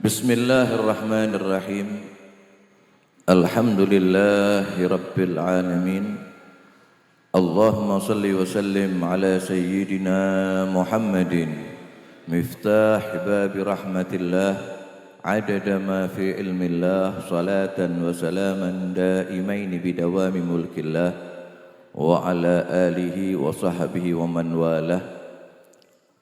Bismillahirrahmanirrahim. Alhamdulillahi rabbil alamin. Allahumma salli wa sallim ala sayyidina Muhammadin miftah babi rahmatillah adada ma fi ilmillah salatan wa salaman daimain bidawami mulkillah wa ala alihi wa sahbihi wa man walah.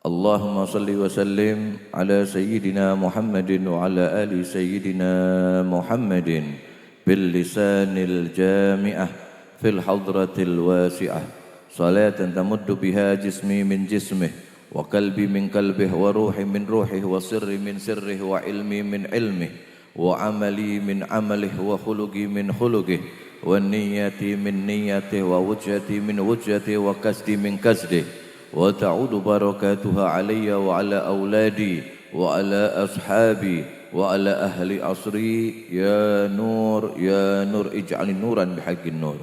Allahumma salli wa sallim ala sayyidina Muhammadin wa ala ali sayyidina Muhammadin bil lisanil jami'ah fil hadratil wasi'ah salatan tamuddu biha jismi min jismih wa qalbi min qalbih wa ruhi min ruhih wa sirri min sirrih wa ilmi min ilmih wa amali min amalih wa khuluqi min khuluqih wa niyyati min niyyatih wa wujhati min wujhatih wa kasdi min kasdih wa ta'udu barakatuha alayya wa ala awladi wa ala ashabi wa ala ahli asri ya nur ij'alni nuran bihaqqin nur.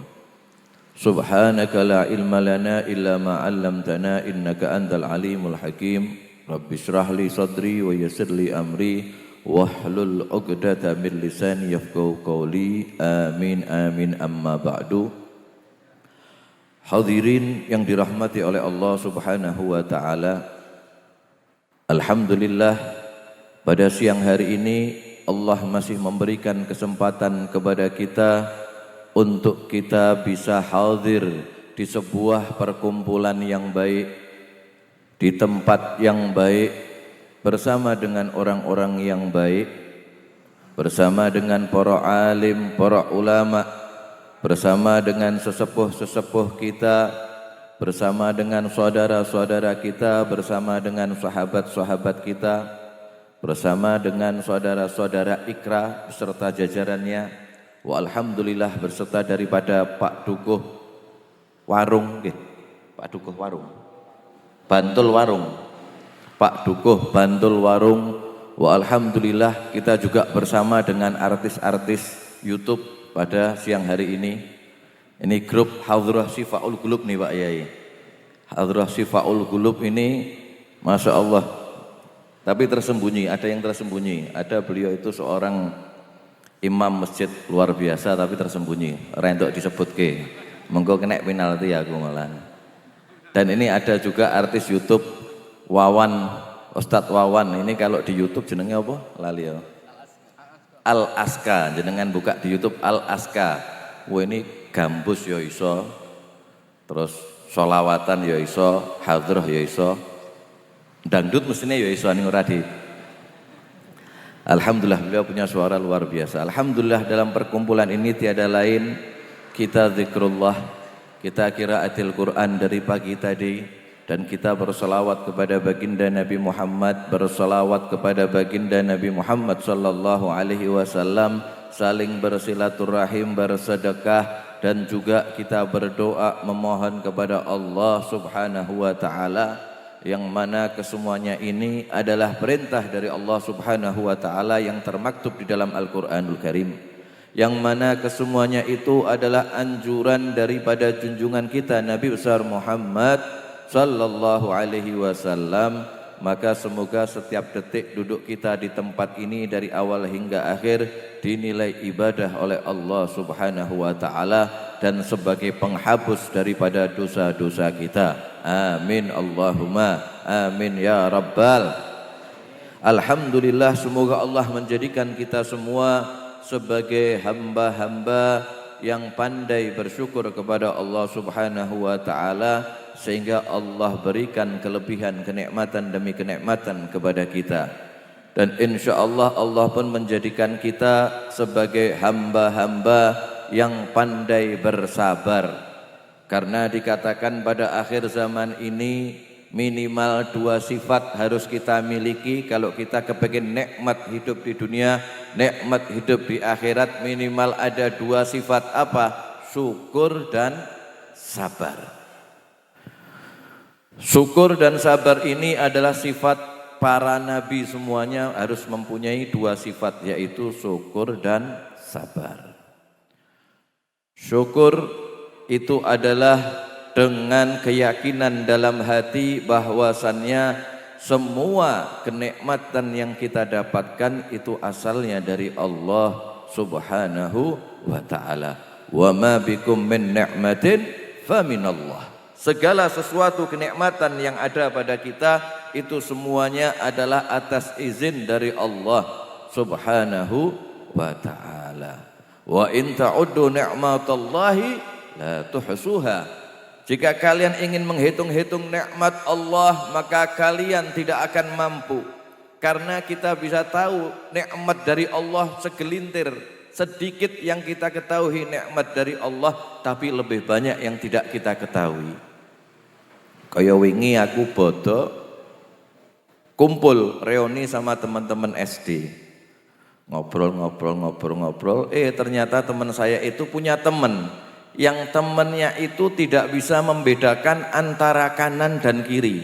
Subhanaka la ilma lana illa ma 'allamtana innaka antal alimul hakim. Rabbi shrah li sadri wa yassir li amri wahlul 'uqdatam min lisani yafqahu qawli. Amin amin amma ba'du. Hadirin yang dirahmati oleh Allah Subhanahu wa taala. Alhamdulillah pada siang hari ini Allah masih memberikan kesempatan kepada kita untuk kita bisa hadir di sebuah perkumpulan yang baik, di tempat yang baik, bersama dengan orang-orang yang baik, bersama dengan para alim, para ulama, bersama dengan sesepuh-sesepuh kita, bersama dengan saudara-saudara kita, bersama dengan sahabat-sahabat kita, bersama dengan saudara-saudara Ikra beserta jajarannya. Wa alhamdulillah berserta daripada Pak Dukuh Warung, Pak Dukuh Warung, Bantul Warung, Pak Dukuh Bantul Warung. Wa alhamdulillah kita juga bersama dengan artis-artis YouTube pada siang hari ini. Ini grup Hadrah Syifaul Qulub nih Pak Yai. Hadrah Syifaul Qulub ini Masya Allah. Tapi tersembunyi, ada yang tersembunyi. Ada beliau itu seorang imam masjid luar biasa tapi tersembunyi. Rentok disebut ke. Mengko kena penalti aku malah. Dan ini ada juga artis YouTube Wawan, Ustadz Wawan. Ini kalau di YouTube jenenge apa? Lali ya. Al Aska, jenengan buka di YouTube Al Aska. Wah ini gambus ya iso, terus sholawatan ya iso, hadroh ya iso, dangdut mestinya ya iso ning ora di. Alhamdulillah beliau punya suara luar biasa. Alhamdulillah dalam perkumpulan ini tiada lain kita zikrullah, kita qiraatil Quran dari pagi tadi. Dan kita bersalawat kepada baginda Nabi Muhammad, bersalawat kepada baginda Nabi Muhammad sallallahu alaihi wasallam, saling bersilaturahim, bersedekah, dan juga kita berdoa memohon kepada Allah Subhanahu wa taala, yang mana kesemuanya ini adalah perintah dari Allah Subhanahu wa taala yang termaktub di dalam Al-Qur'anul Karim, yang mana kesemuanya itu adalah anjuran daripada junjungan kita Nabi besar Muhammad sallallahu alaihi wasallam. Maka semoga setiap detik duduk kita di tempat ini dari awal hingga akhir dinilai ibadah oleh Allah Subhanahu wa taala dan sebagai penghapus daripada dosa-dosa kita. Amin Allahumma amin ya rabbal. Alhamdulillah, semoga Allah menjadikan kita semua sebagai hamba-hamba yang pandai bersyukur kepada Allah Subhanahu wa taala, sehingga Allah berikan kelebihan kenikmatan demi kenikmatan kepada kita. Dan insya Allah Allah pun menjadikan kita sebagai hamba-hamba yang pandai bersabar. Karena dikatakan pada akhir zaman ini minimal 2 sifat harus kita miliki. Kalau kita kepengin nikmat hidup di dunia, nikmat hidup di akhirat, minimal ada 2 sifat. Apa? Syukur dan sabar. Syukur dan sabar ini adalah sifat para nabi, semuanya harus mempunyai 2 sifat, yaitu syukur dan sabar. Syukur itu adalah dengan keyakinan dalam hati bahwasannya semua kenikmatan yang kita dapatkan itu asalnya dari Allah Subhanahu wa ta'ala. Wa ma bikum min ni'matin fa minallah. Segala sesuatu kenikmatan yang ada pada kita itu semuanya adalah atas izin dari Allah Subhanahu wa ta'ala. Wa in ta'uddu ni'matallahi la tuhsuha. Jika kalian ingin menghitung-hitung nikmat Allah, maka kalian tidak akan mampu. Karena kita bisa tahu nikmat dari Allah segelintir, sedikit yang kita ketahui nikmat dari Allah, tapi lebih banyak yang tidak kita ketahui. Kaya wingi aku bodoh kumpul reuni sama teman-teman SD. Ngobrol, ternyata teman saya itu punya teman yang temannya itu tidak bisa membedakan antara kanan dan kiri.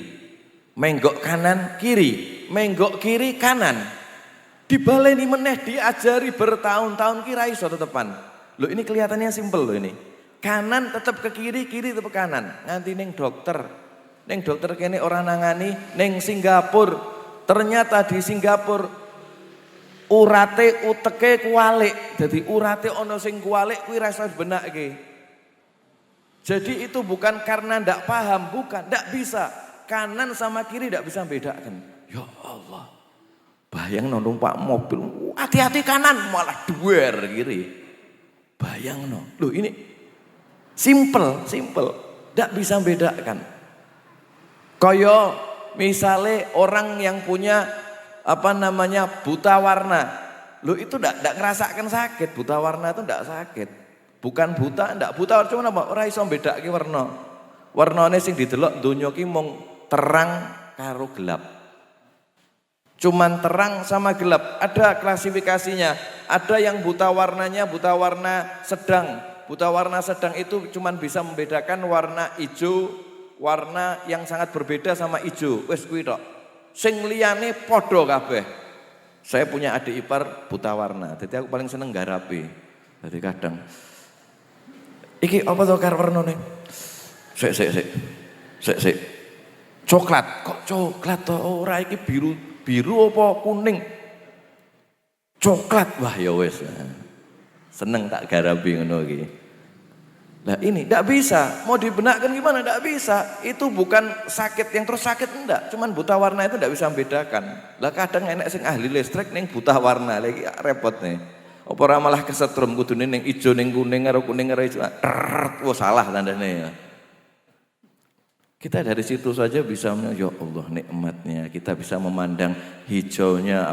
Menggok kanan kiri, menggok kiri kanan. Dibaleni meneh diajari bertahun-tahun kira iso tetepan. Loh ini kelihatannya simpel loh ini. Kanan tetap ke kiri, kiri tetap ke kanan. Nganti ning dokter kene orang nangani ning Singapura. Ternyata di Singapura urate uteke kualik. Jadi urate ono sing kualik kuwi ra iso benake. Jadi itu bukan karena ndak paham, bukan, ndak bisa. Kanan sama kiri ndak bisa membedakan. Ya Allah. Bayang numpak mobil, hati-hati kanan malah duer kiri. Bayang no. Loh ini simple, ndak bisa membedakan. Kaya misale orang yang punya buta warna. Loh itu ndak ngerasakan sakit, buta warna itu ndak sakit. Bukan buta, ndak buta cuma apa? Ora iso mbedakake warna. Warnane sing didelok donya ki mung terang karo gelap. Cuman terang sama gelap. Ada klasifikasinya. Ada yang buta warnanya buta warna sedang. Buta warna sedang itu cuman bisa membedakan warna hijau, warna yang sangat berbeda sama hijau. Wis kuwi tok. Sing liyane padha kabeh. Saya punya adik ipar buta warna. Jadi aku paling seneng garape. Jadi kadang iki apa to karo warnane? Sik. Coklat. Kok coklat to? Ora iki biru apa kuning? Coklat. Wah ya wis. Seneng tak garapi ngono iki. Nah ini ndak bisa. Mau dibenakkan gimana? Ndak bisa. Itu bukan sakit yang terus sakit enggak. Cuman buta warna itu ndak bisa membedakan. Lah kadang enek sing ahli listrik ning buta warna lagi repot nih. Apa ora malah kesetrum kudune ning ijo ning kuning karo ijo. Wah salah tandane ya. Kita dari situ saja bisa ya Allah nikmatnya. Kita bisa memandang hijaunya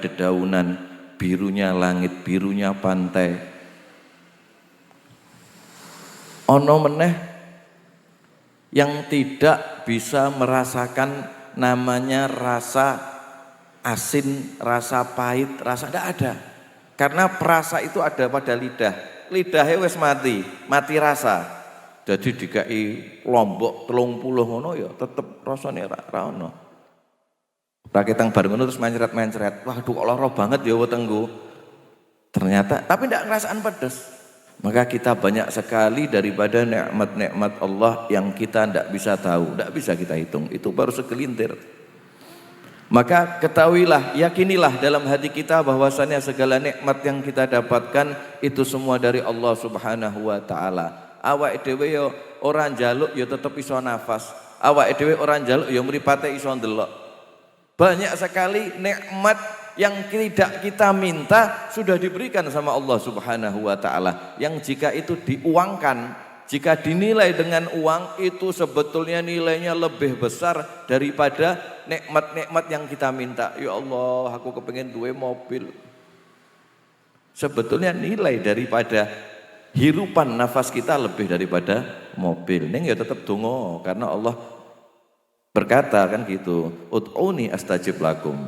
dedaunan, birunya langit, birunya pantai. Ono meneh yang tidak bisa merasakan namanya rasa asin, rasa pahit, rasa tidak ada. Karena perasa itu ada pada lidah. Lidahnya wis mati rasa. Jadi dikai lombok 30 ngono ya tetep rasane ra ono. Raketang bareng ngono terus mencret-mencret. Waduh kok lara banget ya wetengku. Ternyata tapi ndak ngerasaan pedes. Maka kita banyak sekali daripada nikmat-nikmat Allah yang kita ndak bisa tahu, ndak bisa kita hitung. Itu baru segelintir. Maka ketahuilah, yakinilah dalam hati kita bahwasannya segala nikmat yang kita dapatkan itu semua dari Allah Subhanahu wa taala. Awake dhewe yo ora njaluk yo tetep iso nafas. Awake dhewe ora njaluk yo mripate iso ndelok. Banyak sekali nikmat yang tidak kita minta sudah diberikan sama Allah Subhanahu wa taala. Yang jika itu diuangkan, jika dinilai dengan uang itu sebetulnya nilainya lebih besar daripada nikmat-nikmat yang kita minta. Ya Allah, aku kepengen duwe mobil. Sebetulnya nilai daripada hirupan nafas kita lebih daripada mobil. Ning ya tetap donga karena Allah berkata kan gitu, ud'uni astajib lakum.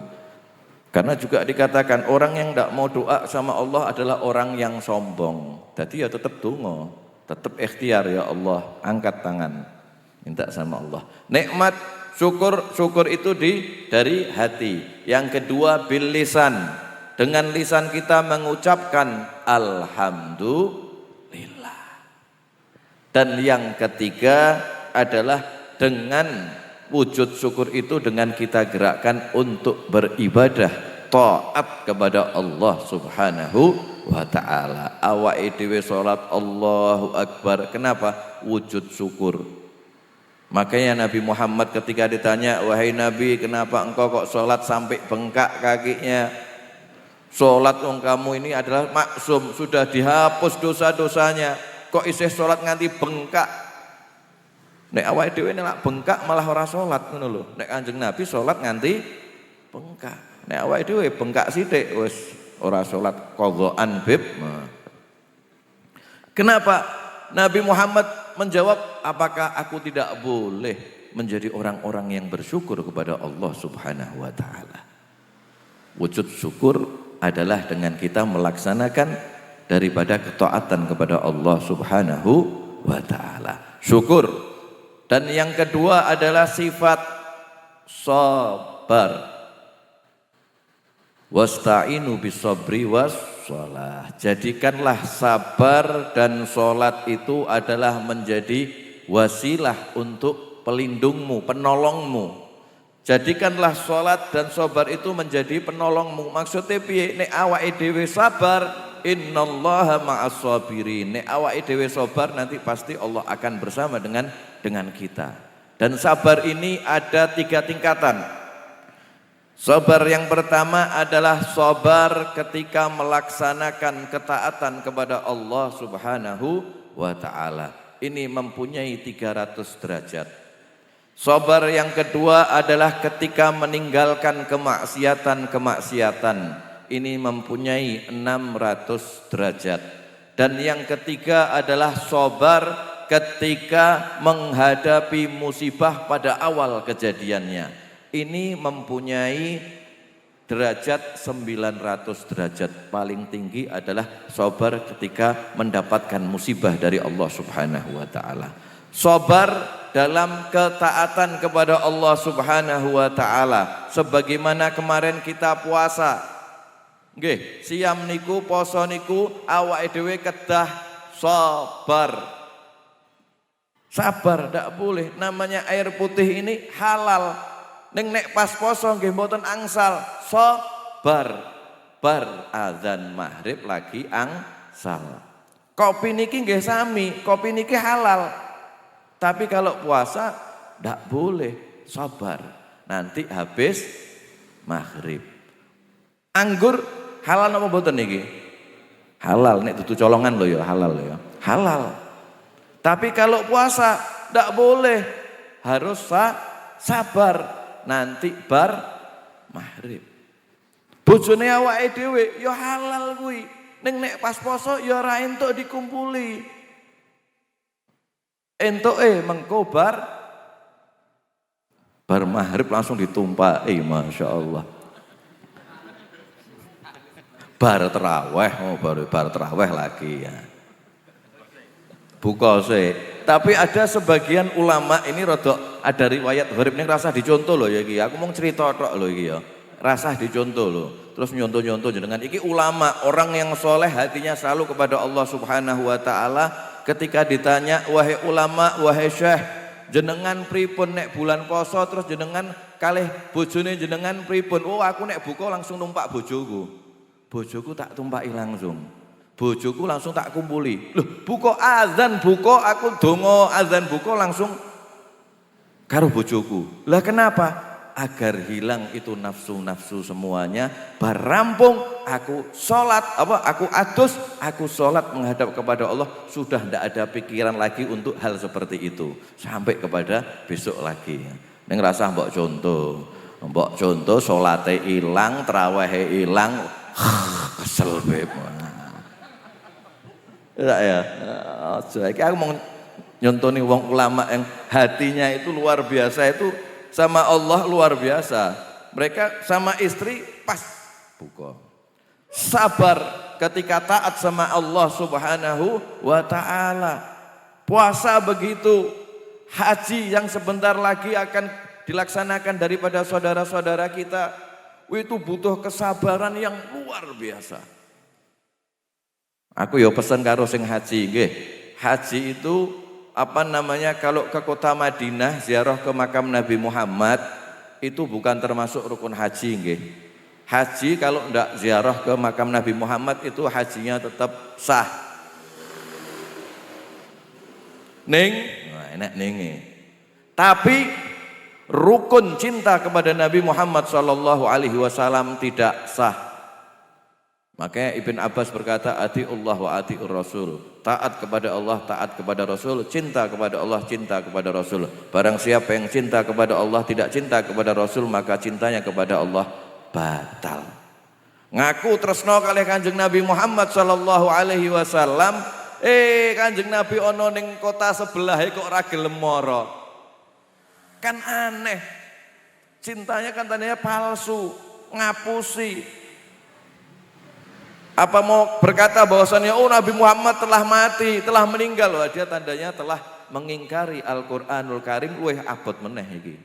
Karena juga dikatakan orang yang tidak mau doa sama Allah adalah orang yang sombong. Jadi ya tetap donga, tetap ikhtiar ya Allah, angkat tangan minta sama Allah. Nikmat syukur itu dari hati. Yang kedua bil lisan. Dengan lisan kita mengucapkan alhamdulillah. Dan yang ketiga adalah dengan wujud syukur itu dengan kita gerakkan untuk beribadah, taat kepada Allah Subhanahu wa ta'ala. Awake dhewe salat Allahu Akbar. Kenapa? Wujud syukur. Makanya Nabi Muhammad ketika ditanya, wahai Nabi, kenapa engkau kok sholat sampai bengkak kakinya? Sholat kamu ini adalah maksum, sudah dihapus dosa-dosanya, kok isih sholat nganti bengkak? Nek awake dhewe nek bengkak malah ora sholat ngono lho. Nek Kanjeng Nabi sholat nganti bengkak. Nek awake dhewe bengkak sithik wis ora sholat qadhaan bib. Kenapa Nabi Muhammad menjawab, apakah aku tidak boleh menjadi orang-orang yang bersyukur kepada Allah Subhanahu wa ta'ala? Wujud syukur adalah dengan kita melaksanakan daripada ketaatan kepada Allah Subhanahu wa ta'ala. Syukur. Dan yang kedua adalah sifat sabar. Wasta'inu bisabri was-shalah. Jadikanlah sabar dan sholat itu adalah menjadi wasilah untuk pelindungmu, penolongmu. Jadikanlah sholat dan sabar itu menjadi penolongmu. Maksudnya piye? Nek awake dhewe sabar, innallaha ma'as sabirin. Nek awake dhewe sabar, nanti pasti Allah akan bersama dengan kita. Dan sabar ini ada 3 tingkatan. Sabar yang pertama adalah sabar ketika melaksanakan ketaatan kepada Allah Subhanahu wa ta'ala. Ini mempunyai 300 derajat. Sabar yang kedua adalah ketika meninggalkan kemaksiatan. Ini mempunyai 600 derajat. Dan yang ketiga adalah sabar ketika menghadapi musibah pada awal kejadiannya. Ini mempunyai derajat 900 derajat. Paling tinggi adalah sabar ketika mendapatkan musibah dari Allah Subhanahu wa ta'ala. Sabar dalam ketaatan kepada Allah Subhanahu wa ta'ala. Sebagaimana kemarin kita puasa. Nggih, siam niku, poso niku awake dhewe kedah sabar. Sabar ndak boleh. Namanya air putih ini halal. Nek pas poso nggih mboten angsal, sabar. Bar azan maghrib lagi angsal. Kopi niki nggih sami, kopi niki halal. Tapi kalau puasa ndak boleh, sabar. Nanti habis maghrib. Anggur halal napa mboten niki? Halal, nek dudu colongan lho ya, halal ya. Halal. Tapi kalau puasa ndak boleh, harus sabar. Nanti bar maghrib. Bojone awake dhewe ya halal kuwi. Ning nek pas poso ya ora entuk dikumpuli. Entuke mengko bar maghrib langsung ditumpaki, Masya Allah. Bar terawih, bar terawih lagi ya. Buka sih. Tapi ada sebagian ulama ini rodok ada riwayat gharib ini rasah dicontoh loh ya iki. Aku mau cerita tok loh iki ya. Rasah dicontoh loh. Terus nyontoh-nyontoh jenengan iki ulama, orang yang soleh hatinya selalu kepada Allah Subhanahu wa ta'ala. Ketika ditanya, wahai ulama, wahai syekh, jenengan pripun nek bulan poso, terus jenengan kalih bojone jenengan pripun? Oh, aku nek buka langsung numpak bojoku. Bojoku tak tumpaki langsung. Bojoku langsung tak kumpuli. Loh, buka azan buka, aku dongo azan buka langsung karo bojoku. Lah kenapa? Agar hilang itu nafsu-nafsu semuanya. Barampung aku sholat, aku adus, aku sholat menghadap kepada Allah. Sudah tidak ada pikiran lagi untuk hal seperti itu. Sampai kepada besok lagi. Neng rasah mbok contoh sholate ilang, trawehe ilang, kesel beb. Ya, aku mau nyontoni wong ulama yang hatinya itu luar biasa, itu sama Allah luar biasa. Mereka sama istri pas buka. Sabar ketika taat sama Allah Subhanahu wa ta'ala. Puasa begitu. Haji yang sebentar lagi akan dilaksanakan daripada saudara-saudara kita, itu butuh kesabaran yang luar biasa. Aku ya pesan karo sing haji nggih. Haji itu kalau ke kota Madinah ziarah ke makam Nabi Muhammad itu bukan termasuk rukun haji nggih. Haji kalau ndak ziarah ke makam Nabi Muhammad itu hajinya tetap sah. Enak ning. Tapi rukun cinta kepada Nabi Muhammad sallallahu alaihi wasallam tidak sah. Makanya Ibn Abbas berkata, atiullah wa atiur rasul. Taat kepada Allah, taat kepada Rasul, cinta kepada Allah, cinta kepada Rasul. Barang siapa yang cinta kepada Allah, tidak cinta kepada Rasul, maka cintanya kepada Allah batal. Ngaku tresno kalih Kanjeng Nabi Muhammad sallallahu alaihi wasallam, Kanjeng Nabi ono ning kota sebelah kok ora gelem mara. Kan aneh. Cintanya kan tandanya palsu, ngapusi. Apa mau berkata bahwasannya Nabi Muhammad telah mati, telah meninggal? Wah, dia tandanya telah mengingkari Al-Qur'anul Karim luwih abot meneh iki.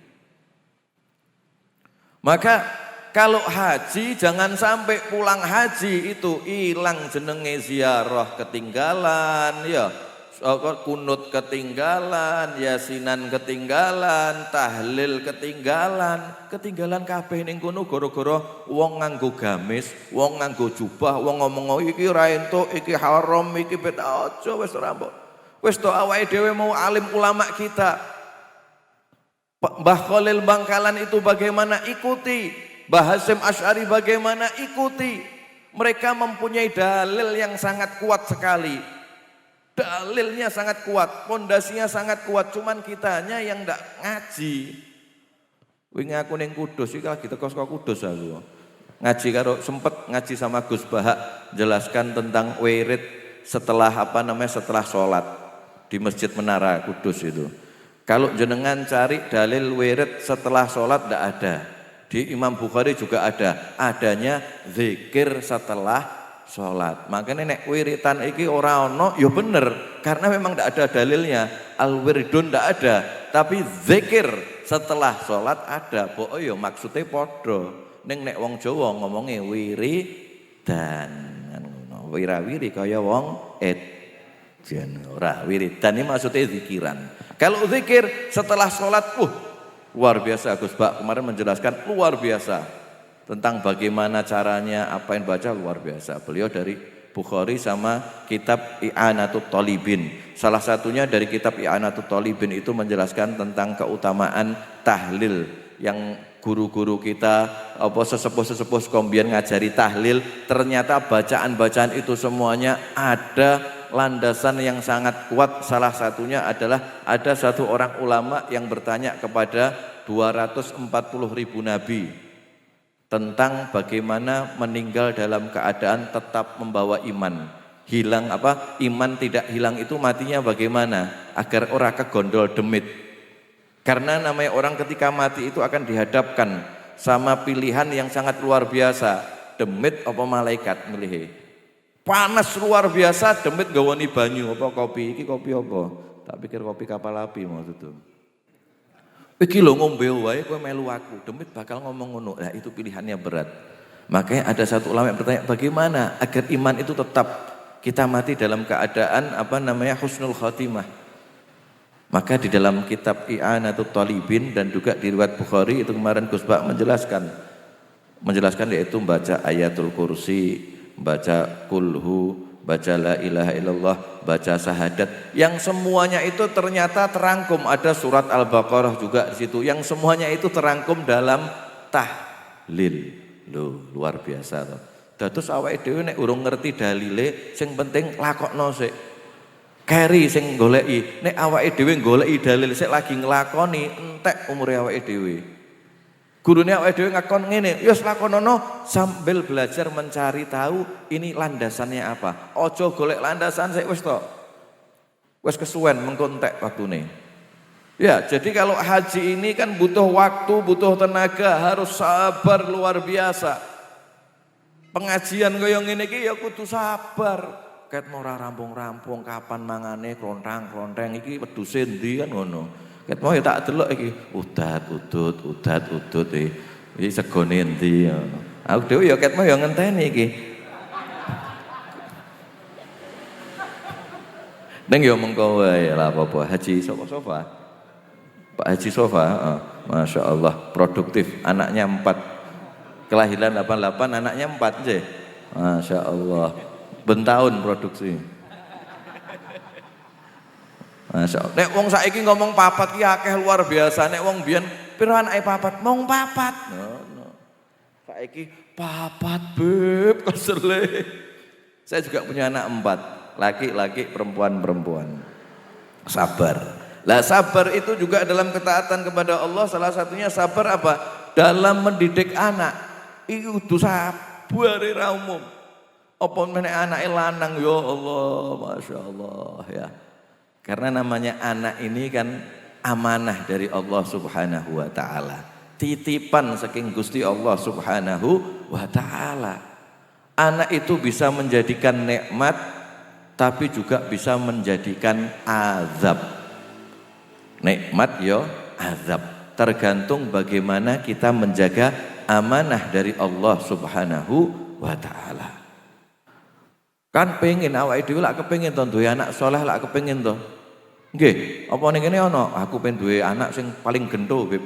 Maka kalau haji jangan sampai pulang haji itu hilang jenenge ziarah ketinggalan ya. Kunut ketinggalan, yasinan ketinggalan, tahlil ketinggalan kabeh ning kono gara-gara wong nganggo gamis, wong nganggo jubah, wong ngomong iki ra entuk, iki haram, iki bid'ah. Aja wis ora mbok. Wis to awake dhewe mau alim ulama kita. Mbah Khalil Bangkalan itu bagaimana, ikuti. Mbah Hasyim Asy'ari bagaimana, ikuti. Mereka mempunyai dalil yang sangat kuat sekali. Dalilnya sangat kuat, pondasinya sangat kuat, cuman kitanya yang ndak ngaji. Wingi aku ning Kudus iki lagi teko saka Kudus aku. Ngaji karo sempet ngaji sama Gus Bahak jelaskan tentang wirid setelah setelah sholat di Masjid Menara Kudus itu. Kalau jenengan cari dalil wirid setelah sholat ndak ada. Di Imam Bukhari juga ada, adanya zikir setelah sholat. Makanya nek wiritan iki ora ono, ya bener, karena memang tidak ada dalilnya. Al-wiridun tidak ada, tapi zikir setelah sholat ada. Oh ya maksudnya podo. Neng nek wong Jawa ngomongnya wiridan, wirawiri kaya wong jen ora wiridan ini maksudnya zikiran. Kalau zikir setelah sholat, luar biasa. Gus Bak kemarin menjelaskan luar biasa. Tentang bagaimana caranya, apa yang baca luar biasa. Beliau dari Bukhari sama kitab I'anatut Thalibin. Salah satunya dari kitab I'anatut Thalibin itu menjelaskan tentang keutamaan tahlil yang guru-guru kita, sesepuh-sesepuh sekombian ngajari tahlil. Ternyata bacaan-bacaan itu semuanya ada landasan yang sangat kuat. Salah satunya adalah ada satu orang ulama yang bertanya kepada 240.000 nabi tentang bagaimana meninggal dalam keadaan tetap membawa iman. Hilang iman tidak hilang itu matinya bagaimana? Agar orang kegondol demit. Karena namanya orang ketika mati itu akan dihadapkan sama pilihan yang sangat luar biasa. Demit apa malaikat milih. Panas luar biasa, demit gawani banyu apa kopi. Iki kopi apa? Tak pikir kopi kapal api maksud itu. Iki lho ngombe wae kowe melu aku, demit bakal ngomong ngono. Nah, itu pilihannya berat. Makanya ada satu ulama yang bertanya, bagaimana agar iman itu tetap kita mati dalam keadaan husnul khatimah. Maka di dalam kitab I'anatut Thalibin dan juga di riwayat Bukhari itu kemarin Gus Bak menjelaskan yaitu membaca ayatul kursi, baca kulhu, baca la ilaha illallah, baca syahadat, yang semuanya itu ternyata terangkum. Ada surat Al-Baqarah juga di situ, yang semuanya itu terangkum dalam tahlil. Loh, luar biasa toh. Dados awake dhewe nek urung ngerti dalile, sing penting lakokno sik. Keri sing goleki, nek awake dhewe goleki dalil sik lagi nglakoni, entek umure awake dhewe. Gurune awake dhewe ngakon ngene, ya lakonono sambil belajar mencari tahu ini landasannya apa. Aja golek landasan sik wis to. Wis kesuwen mengko entek waktune. Ya, jadi kalau haji ini kan butuh waktu, butuh tenaga, harus sabar luar biasa. Pengajian kaya ngene iki ya kudu sabar. Ket ora rampung-rampung kapan mangane klontang-klonteng iki wedhuse endi kan ngono. Ket mau ya tak delok iki udat udut iki segone endi. Aku dhewe ya ket mau ya ngenteni iki. Neng yo mengko wae lah apa-apa. Haji Sofa. Pak Haji Sofa, Masya Allah produktif, anaknya 4. Kelahiran 88, anaknya 4 sih. Masya Allah. Bentahun produksi. Masya Allah. Nek wong saiki ngomong papat ki akeh luar biasa. Nek wong biyen piro anake papat? Mong papat. No. Saiki papat beb kesele. Saya juga punya anak 4. Laki-laki, perempuan. Sabar. Lah sabar itu juga dalam ketaatan kepada Allah, salah satunya sabar apa? Dalam mendidik anak. Iku kudu sabar ra umum. Apa meneh anake lanang ya Allah, Masya Allah ya. Karena namanya anak ini kan amanah dari Allah Subhanahu wa taala. Titipan saking Gusti Allah Subhanahu wa taala. Anak itu bisa menjadikan nikmat tapi juga bisa menjadikan azab. Nikmat yo azab. Tergantung bagaimana kita menjaga amanah dari Allah Subhanahu wa taala. Kan pengen awake dhewe lak kepengin to duwe anak saleh lak kepengin to. Nggih, apa ning kene ana aku pengen duwe anak sing paling gento, Beb.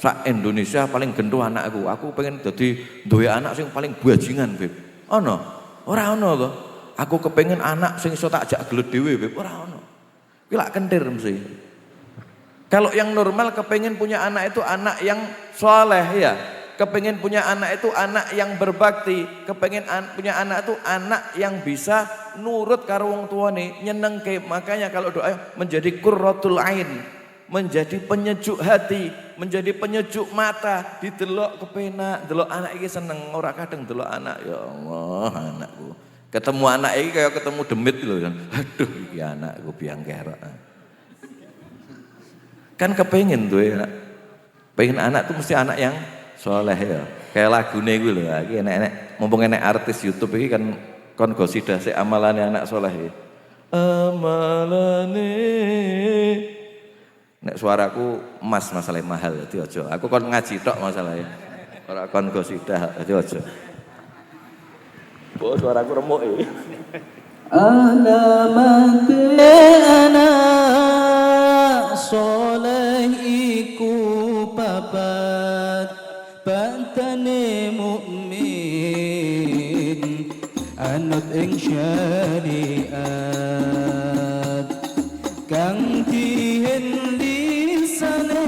Sak Indonesia paling gento anakku. Aku pengen dadi duwe anak sing paling bajingan, Beb. Ana? Ora ana to. Aku kepengen anak sing iso tak jak gelut dhewe, Beb. Ora ono. Kuwi lak kentir mesti. Kalau yang normal kepengen punya anak itu anak yang soleh ya. Kepengen punya anak itu anak yang berbakti. Kepengen punya anak itu anak yang bisa nurut karo wong tuane, nyenengke. Makanya kalau doa menjadi qurratul ain, menjadi penyejuk hati, menjadi penyejuk mata, didelok kepenak, delok anak iki seneng, ora kadang delok anak ya Allah anakku. Ketemu anak ini kayak ketemu demit loh. Aduh ini anakku biang kerok. Kan kepengen tuh ya. Pengen anak tuh mesti anak yang soleh ya. Kayak lagune gue loh. Ini enek mumpung enek artis YouTube ini kan kon gosidah si amalane anak soleh ya. Amalane. Nek suaraku emas masalahnya mahal itu aja. Aku kon ngaji tok masalahnya. Ora kon gosidah itu aja. Oh, suaraku remuk ya. Alamate anak soleh iku papat bantane mukmin anut ing syariat kang dihen lisane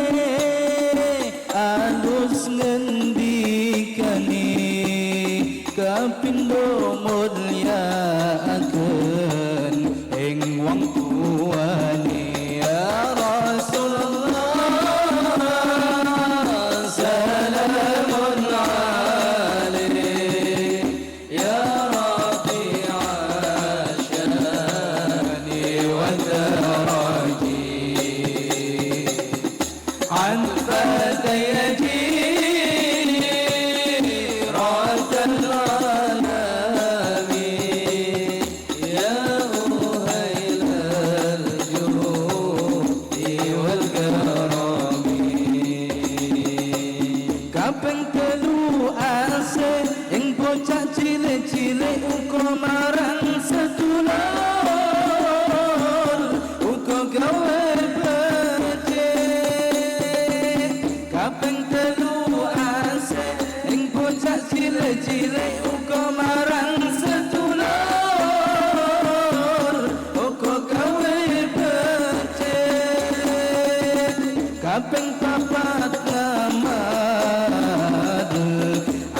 alus ngendikane kapindo mulyaaken ing wong tuane ya Rasulullah salamun alaik ya rafi'a syani wa daraji an fadayati marang sedulur uga gawe becik kaping 3 ase ing bocah cilik-cilik uga marang sedulur uga gawe becik kaping 4 ngamal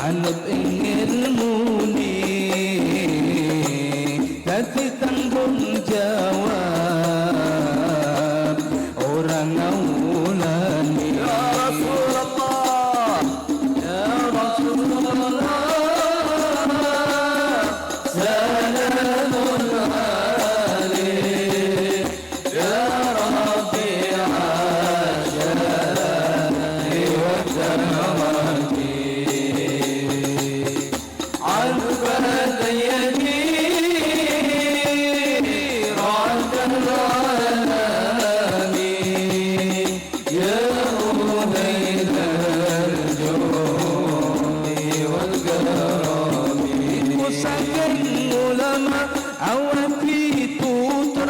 anut ing ilmune dadi tanggung jawab orang ngaulani ya Rasulullah ya Rasulullah salamun alaik ya rafi'a syani wa daraji an fadayati saking ulama awati tutur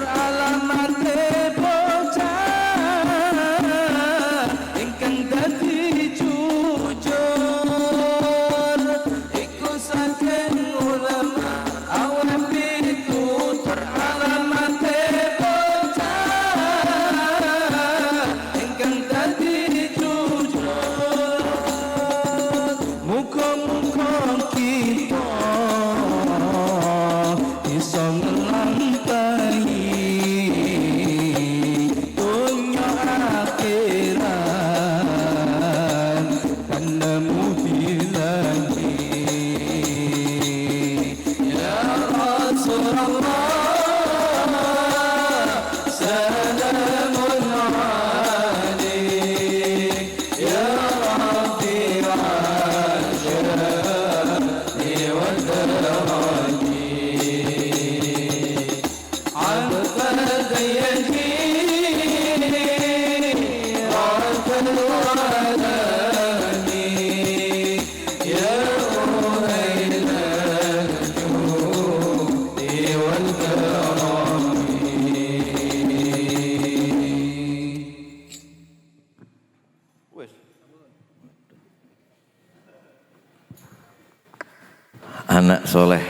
Anak soleh,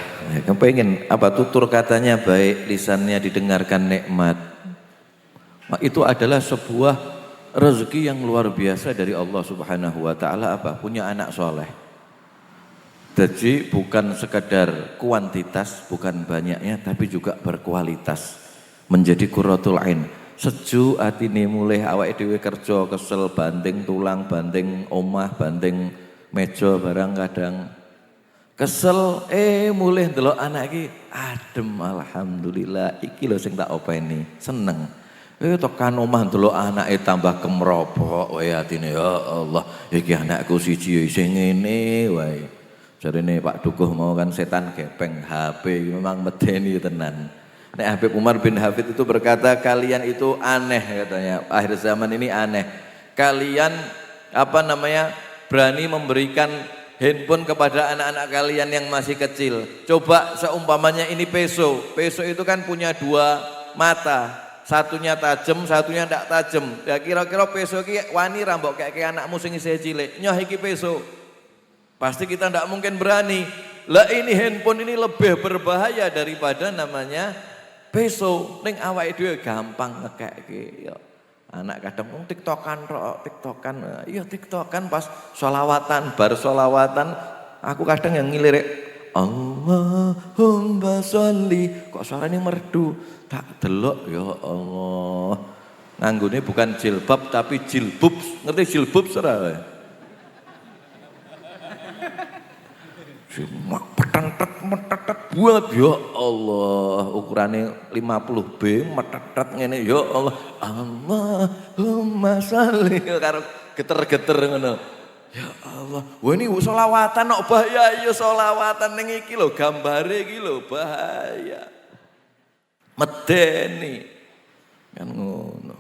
kepengen apa tutur katanya baik, lisannya didengarkan nikmat. Itu adalah sebuah rezeki yang luar biasa dari Allah Subhanahu wa taala, apa? Punya anak soleh. Jadi bukan sekadar kuantitas, bukan banyaknya, tapi juga berkualitas. Menjadi qurratul ain. Sejuk atine mulih awake dhewe kerja kesel banding tulang, banding omah, banding meja barang kadang kesel mulih ndelok anak iki adem, alhamdulillah iki lho sing tak openi, seneng. Tekan omah ndelok anake tambah kemropok wae atine, ya Allah, iki anakku siji sing ngene wae. Jarene Pak Dukuh mau kan setan gepeng HP, memang medeni tenan. Nek Habib Umar bin Hafid itu berkata, kalian itu aneh katanya, akhir zaman ini aneh. Kalian berani memberikan handphone kepada anak-anak kalian yang masih kecil. Coba seumpamanya ini peso. Peso itu kan punya dua mata. Satunya tajam, satunya tidak tajam. Ya kira-kira peso iki wani ra mbok kayak anakmu sing isih cilik. Nyoh iki peso. Pasti kita tidak mungkin berani. Lah ini handphone ini lebih berbahaya daripada namanya peso. Ning awake dhewe gampang ngekeke. Ya. Anak kadang tiktokan iya tiktokan pas sholawatan, bar sholawatan aku kadang yang ngilirik Allahumma sholli, kok suaranya merdu, tak delok ya Allah, nganggone bukan jilbab tapi jilbub, ngerti jilbub serah metetet buat ya Allah, ukurannya 50B metetet ngene ya Allah, Allahumma sholli karo geter-geter ngono. Ya Allah, wah ini sholawatan kok bahaya ya, sholawatan ning iki lho gambare iki lho bahaya. Medeni kan ngono.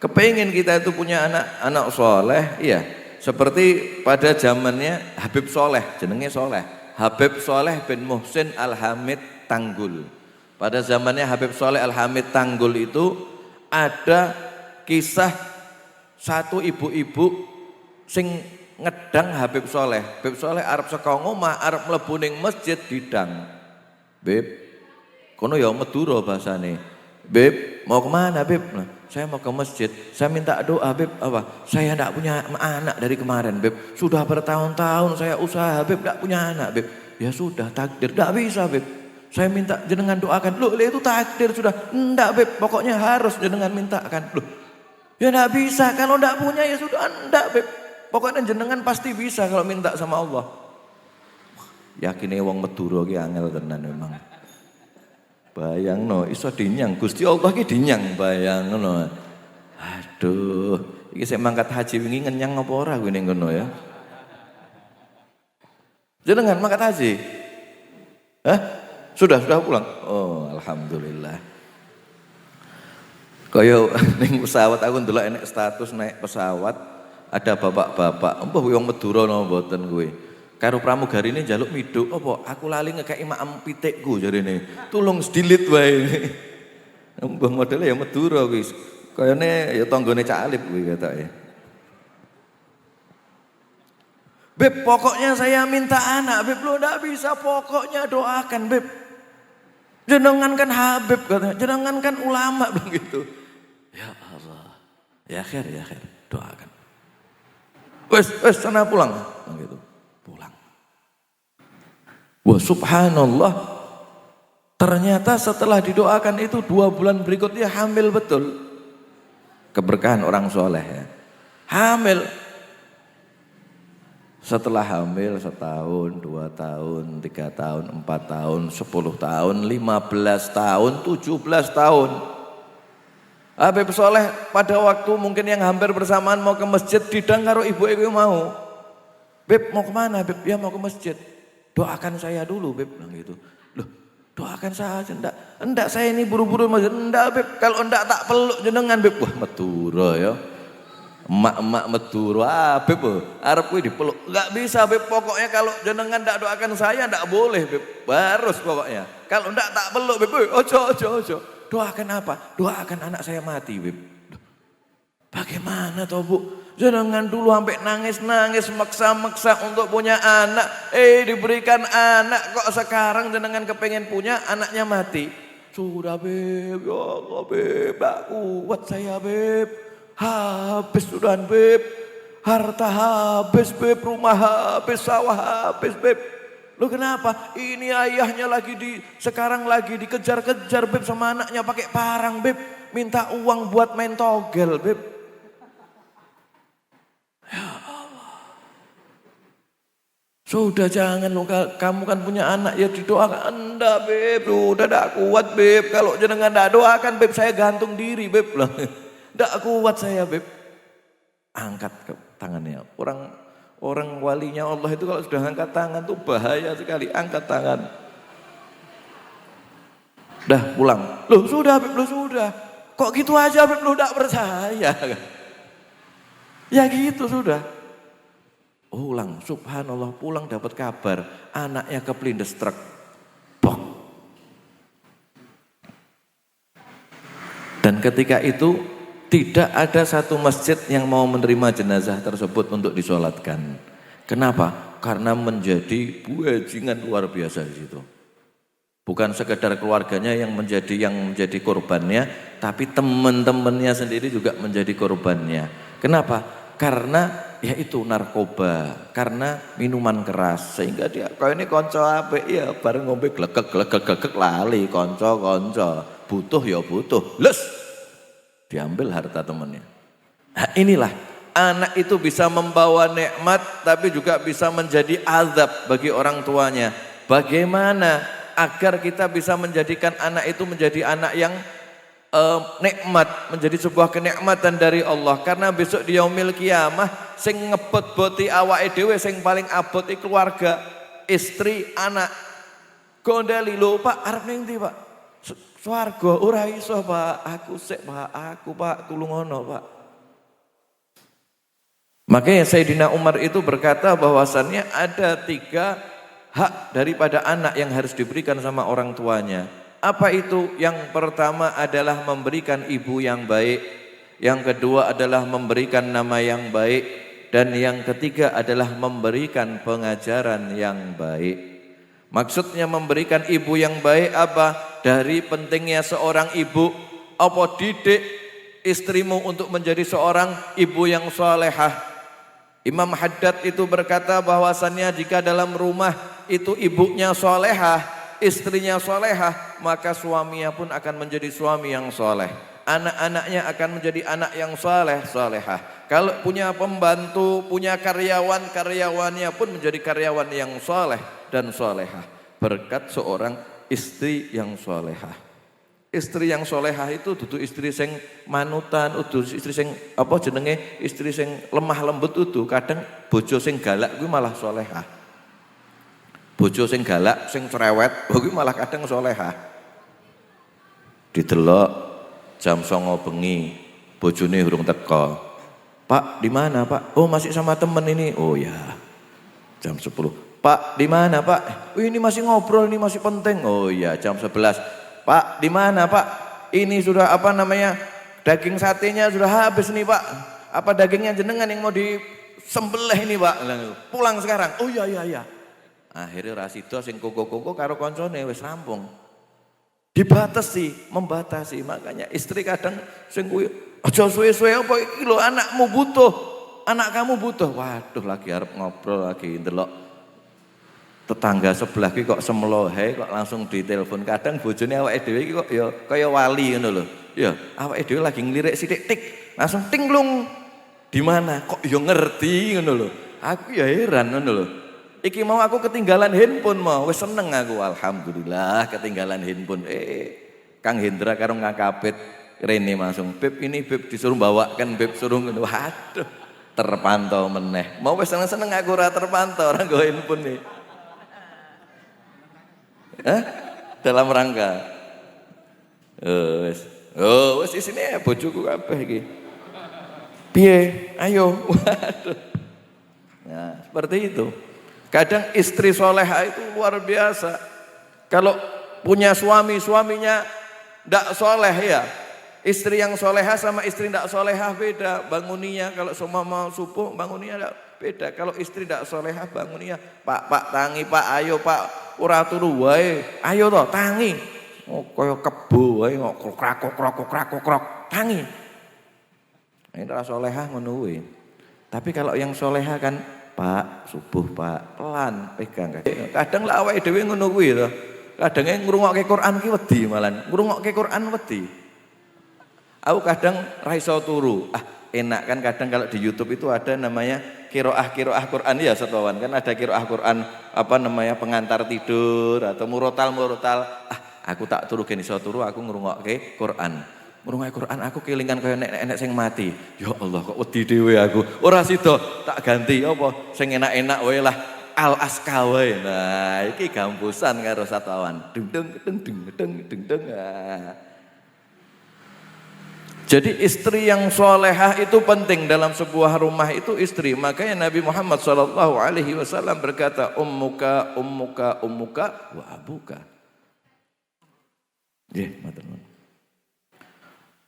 Kepengin kita itu punya anak soleh, iya. Seperti pada zamannya Habib Soleh, jenenge Soleh. Habib Soleh bin Muhsin Al-Hamid Tanggul. Pada zamannya Habib Soleh Al-Hamid Tanggul itu ada kisah satu ibu-ibu sing ngedang Habib Soleh. Habib Soleh arep saka omah, arep mlebu ning masjid didang. Beb, kono ya Madura bahasane. Beb, mau kemana Beb? Nah, saya mau ke masjid, saya minta doa Beb, apa? Saya tidak punya anak dari kemarin Beb, sudah bertahun-tahun saya usaha Beb, tidak punya anak Beb. Ya sudah takdir, tidak bisa Beb, saya minta jenengan doakan. Loh itu takdir sudah, tidak Beb, pokoknya harus jenengan mintakan. Loh ya tidak bisa, kalau tidak punya ya sudah, tidak Beb, pokoknya jenengan pasti bisa kalau minta sama Allah. Yakin wong Madura ki angel tenan memang. Bayang no, iso dinyang Gusti Allah ki dinyang bayang no. Aduh, iki saya mangkat haji wingi ngenyang apa ora kuwi ning kono ya. Jenengan mangkat haji? Hah? Sudah pulang? Oh, alhamdulillah. Kaya ning pesawat aku ndelok enek status naik pesawat ada bapak-bapak, mbah wong Madura napa mboten kuwi. Karo pramugari ini njaluk miduk apa aku lali ngekeki maem pitikku jarene. Tulung sedilit wae. Mbah modele ya Madura kuwi. Kayane ya tanggane Cak Alip kuwi ketoke. Beb, pokoknya saya minta anak, Beb. Lo ndak bisa, pokoknya doakan, Beb. Jenengan kan Habib katanya, jenengan kan ulama begitu. Ya Allah. Ya khair, doakan. Wes sana pulang begitu. Pulang. Wah subhanallah, ternyata setelah didoakan itu 2 bulan berikutnya hamil betul. Keberkahan orang soleh ya. Hamil. Setelah hamil 1 tahun, 2 tahun, 3 tahun, 4 tahun, 10 tahun, 15 tahun, 17 tahun. Habib Soleh pada waktu mungkin yang hampir bersamaan mau ke masjid didang karo ibu-ibu mau. Beb mau kemana Beb? Ya mau ke masjid. Doakan saya dulu Beb bilang gitu. Loh doakan saja enggak saya ini buru-buru masjid. Enggak Beb, kalau enggak tak peluk jenengan Beb. Wah Madura ya. Emak-emak Madura Beb arep kuwi dipeluk. Enggak bisa Beb, pokoknya kalau jenengan enggak doakan saya enggak boleh Beb. Harus pokoknya. Kalau enggak tak peluk Beb. Ojo. Doakan apa? Doakan anak saya mati Beb. Bagaimana toh Bu? Jenengan dulu sampai nangis-nangis maksa-maksa untuk punya anak, diberikan anak, kok sekarang jenengan kepengen punya, anaknya mati. Sudah beb, ya Allah beb, gak kuat saya beb. Habis sudah beb, harta habis beb, rumah habis, sawah habis beb. Loh kenapa? Ini ayahnya sekarang lagi dikejar-kejar beb sama anaknya pakai parang beb. Minta uang buat main togel beb. Ya Allah. Sudah jangan loh, kamu kan punya anak ya didoakan. Enggak beb, sudah tidak kuat beb. Kalau jenengan tidak doakan beb, saya gantung diri beb. Loh, tidak kuat saya beb. Angkat tangannya. Orang walinya Allah itu kalau sudah angkat tangan tuh bahaya sekali. Angkat tangan. Dah pulang. Loh sudah beb, loh sudah. Kok gitu aja beb, loh tidak percaya. Ya gitu sudah. Pulang, subhanallah, pulang dapat kabar. Anaknya kepelindes truk. Bok. Dan ketika itu tidak ada satu masjid yang mau menerima jenazah tersebut untuk disolatkan. Kenapa? Karena menjadi bajingan luar biasa di situ. Bukan sekedar keluarganya yang menjadi korbannya, tapi teman-temannya sendiri juga menjadi korbannya. Kenapa? Karena yaitu narkoba, karena minuman keras, sehingga dia kau ini konco apik ya bareng ngombe glegek lali konco butuh ya butuh les diambil harta temannya. Nah, inilah anak itu bisa membawa nikmat tapi juga bisa menjadi azab bagi orang tuanya. Bagaimana agar kita bisa menjadikan anak itu menjadi anak yang nikmat, menjadi sebuah kenikmatan dari Allah. Karena besok di yaumil kiamah sing ngebot boti awake dhewe sing paling abot iki keluarga, istri, anak. Gondeli lho Pak, arep ning ndi Pak? Swarga ora iso Pak, aku sik Pak, aku Pak tulung ngono Pak. Makanya Sayyidina Umar itu berkata bahwasannya ada 3 hak daripada anak yang harus diberikan sama orang tuanya. Apa itu? Yang pertama adalah memberikan ibu yang baik, yang kedua adalah memberikan nama yang baik, dan yang ketiga adalah memberikan pengajaran yang baik. Maksudnya memberikan ibu yang baik apa? Dari pentingnya seorang ibu, apa didik istrimu untuk menjadi seorang ibu yang salehah. Imam Haddad itu berkata bahwasannya jika dalam rumah itu ibunya salehah, istrinya salehah, maka suaminya pun akan menjadi suami yang saleh. Anak-anaknya akan menjadi anak yang saleh, salehah. Kalau punya pembantu, punya karyawan, karyawannya pun menjadi karyawan yang saleh dan salehah. Berkat seorang istri yang salehah. Istri yang salehah itu dudu istri sing manutan, dudu istri sing apa jenenge, istri sing lemah lembut itu. Kadang bojo sing galak kuwi malah salehah. Bojo sing galak, sing cerewet, kuwi malah kadang salehah. Didelok jam 09.00 bengi, bojone urung teko. Pak, di mana Pak? Oh, masih sama temen ini. Oh ya. Jam 10. Pak, di mana Pak? Oh, ini masih ngobrol, ini masih penting. Oh iya, jam 11. Pak, di mana Pak? Ini sudah apa namanya? Daging satenya sudah habis nih Pak. Apa dagingnya jenengan yang mau disembelih ini Pak? Pulang sekarang. Oh iya iya iya. Akhirnya Rasido sing koko-koko karo koncone wis rampung. Dibatasi, membatasi. Makanya istri kadang sing kuwi aja suwe-suwe apa iki lho anakmu butuh. Anak kamu butuh. Waduh lagi arep ngobrol lagi ndelok tetangga sebelah ki kok semlohe kok langsung ditelepon. Kadang bojone awake dhewe iki kok ya kaya wali ngono lho. Ya, awake dhewe lagi ngelirik sithik tik, langsung tinglung. Di mana? Kok ya ngerti ngono lho. Aku ya heran ngono lho. Iki mau aku ketinggalan handphone mau, wis seneng aku alhamdulillah ketinggalan handphone. Kang Hendra karo ngakapit Rene langsung, "Beb ini Beb disuruh bawakan Beb suruh ngono." Waduh, terpantau meneh. Mau wis seneng-seneng aku ora terpantau ora nggo handphone nih. Dalam rangka wis isine bojoku kabeh iki. Piye? Ayo. Waduh. Nah, seperti itu. Kadang istri solehah itu luar biasa. Kalau punya suami, suaminya tidak soleh ya, Istri yang solehah sama istri tidak solehah beda. Bangunnya kalau semua mau subuh bangunnya beda. Kalau istri tidak solehah bangunnya, Pak tangi Pak, ayo Pak, ora turu wae. Ayo toh tangi. Oh kaya kebo wae kok krok tangi. Ini ora solehah ngono kuwi. Tapi kalau yang solehah kan, Pak, subuh Pak, pelan pegang. Kadang lah awake dhewe ngono kuwi to. Kadang ngrungokke Quran ki wedi malan. Ngrungokke Quran wedi. Aku kadang raiso turu. Enak kan kadang kalau di YouTube itu ada namanya kiroah Quran ya setahuan kan ada kiroah Quran apa namanya pengantar tidur atau murotal. Aku tak turu geni iso turu aku ngrungokke Quran. Ngrungokke Quran aku kelingan kaya nek sing mati. Ya Allah kok wedi dhewe aku. Ora sida tak ganti apa sing enak-enak wae lah. Al askawe. Nah, iki gambusan karo satawan. Deng. Jadi istri yang solehah itu penting dalam sebuah rumah itu istri. Makanya Nabi Muhammad SAW berkata, ummuka wa abuka.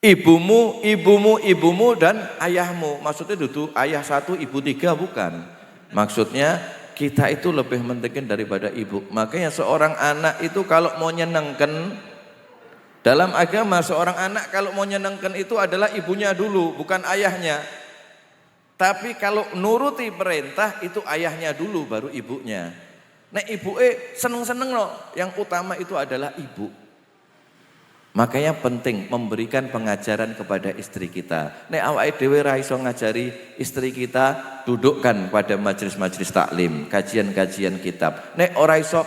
Ibumu dan ayahmu. Maksudnya itu ayah satu, ibu tiga bukan. Maksudnya kita itu lebih penting daripada ibu. Makanya seorang anak itu kalau mau nyenengkan, dalam agama seorang anak kalau mau nyenengkan itu adalah ibunya dulu, bukan ayahnya. Tapi kalau nuruti perintah itu ayahnya dulu baru ibunya. Nek ibuke seneng-seneng loh, yang utama itu adalah ibu. Makanya penting memberikan pengajaran kepada istri kita. Nek awake dhewe ra iso ngajari istri kita, dudukkan pada majelis-majelis taklim, kajian-kajian kitab. Nek ora iso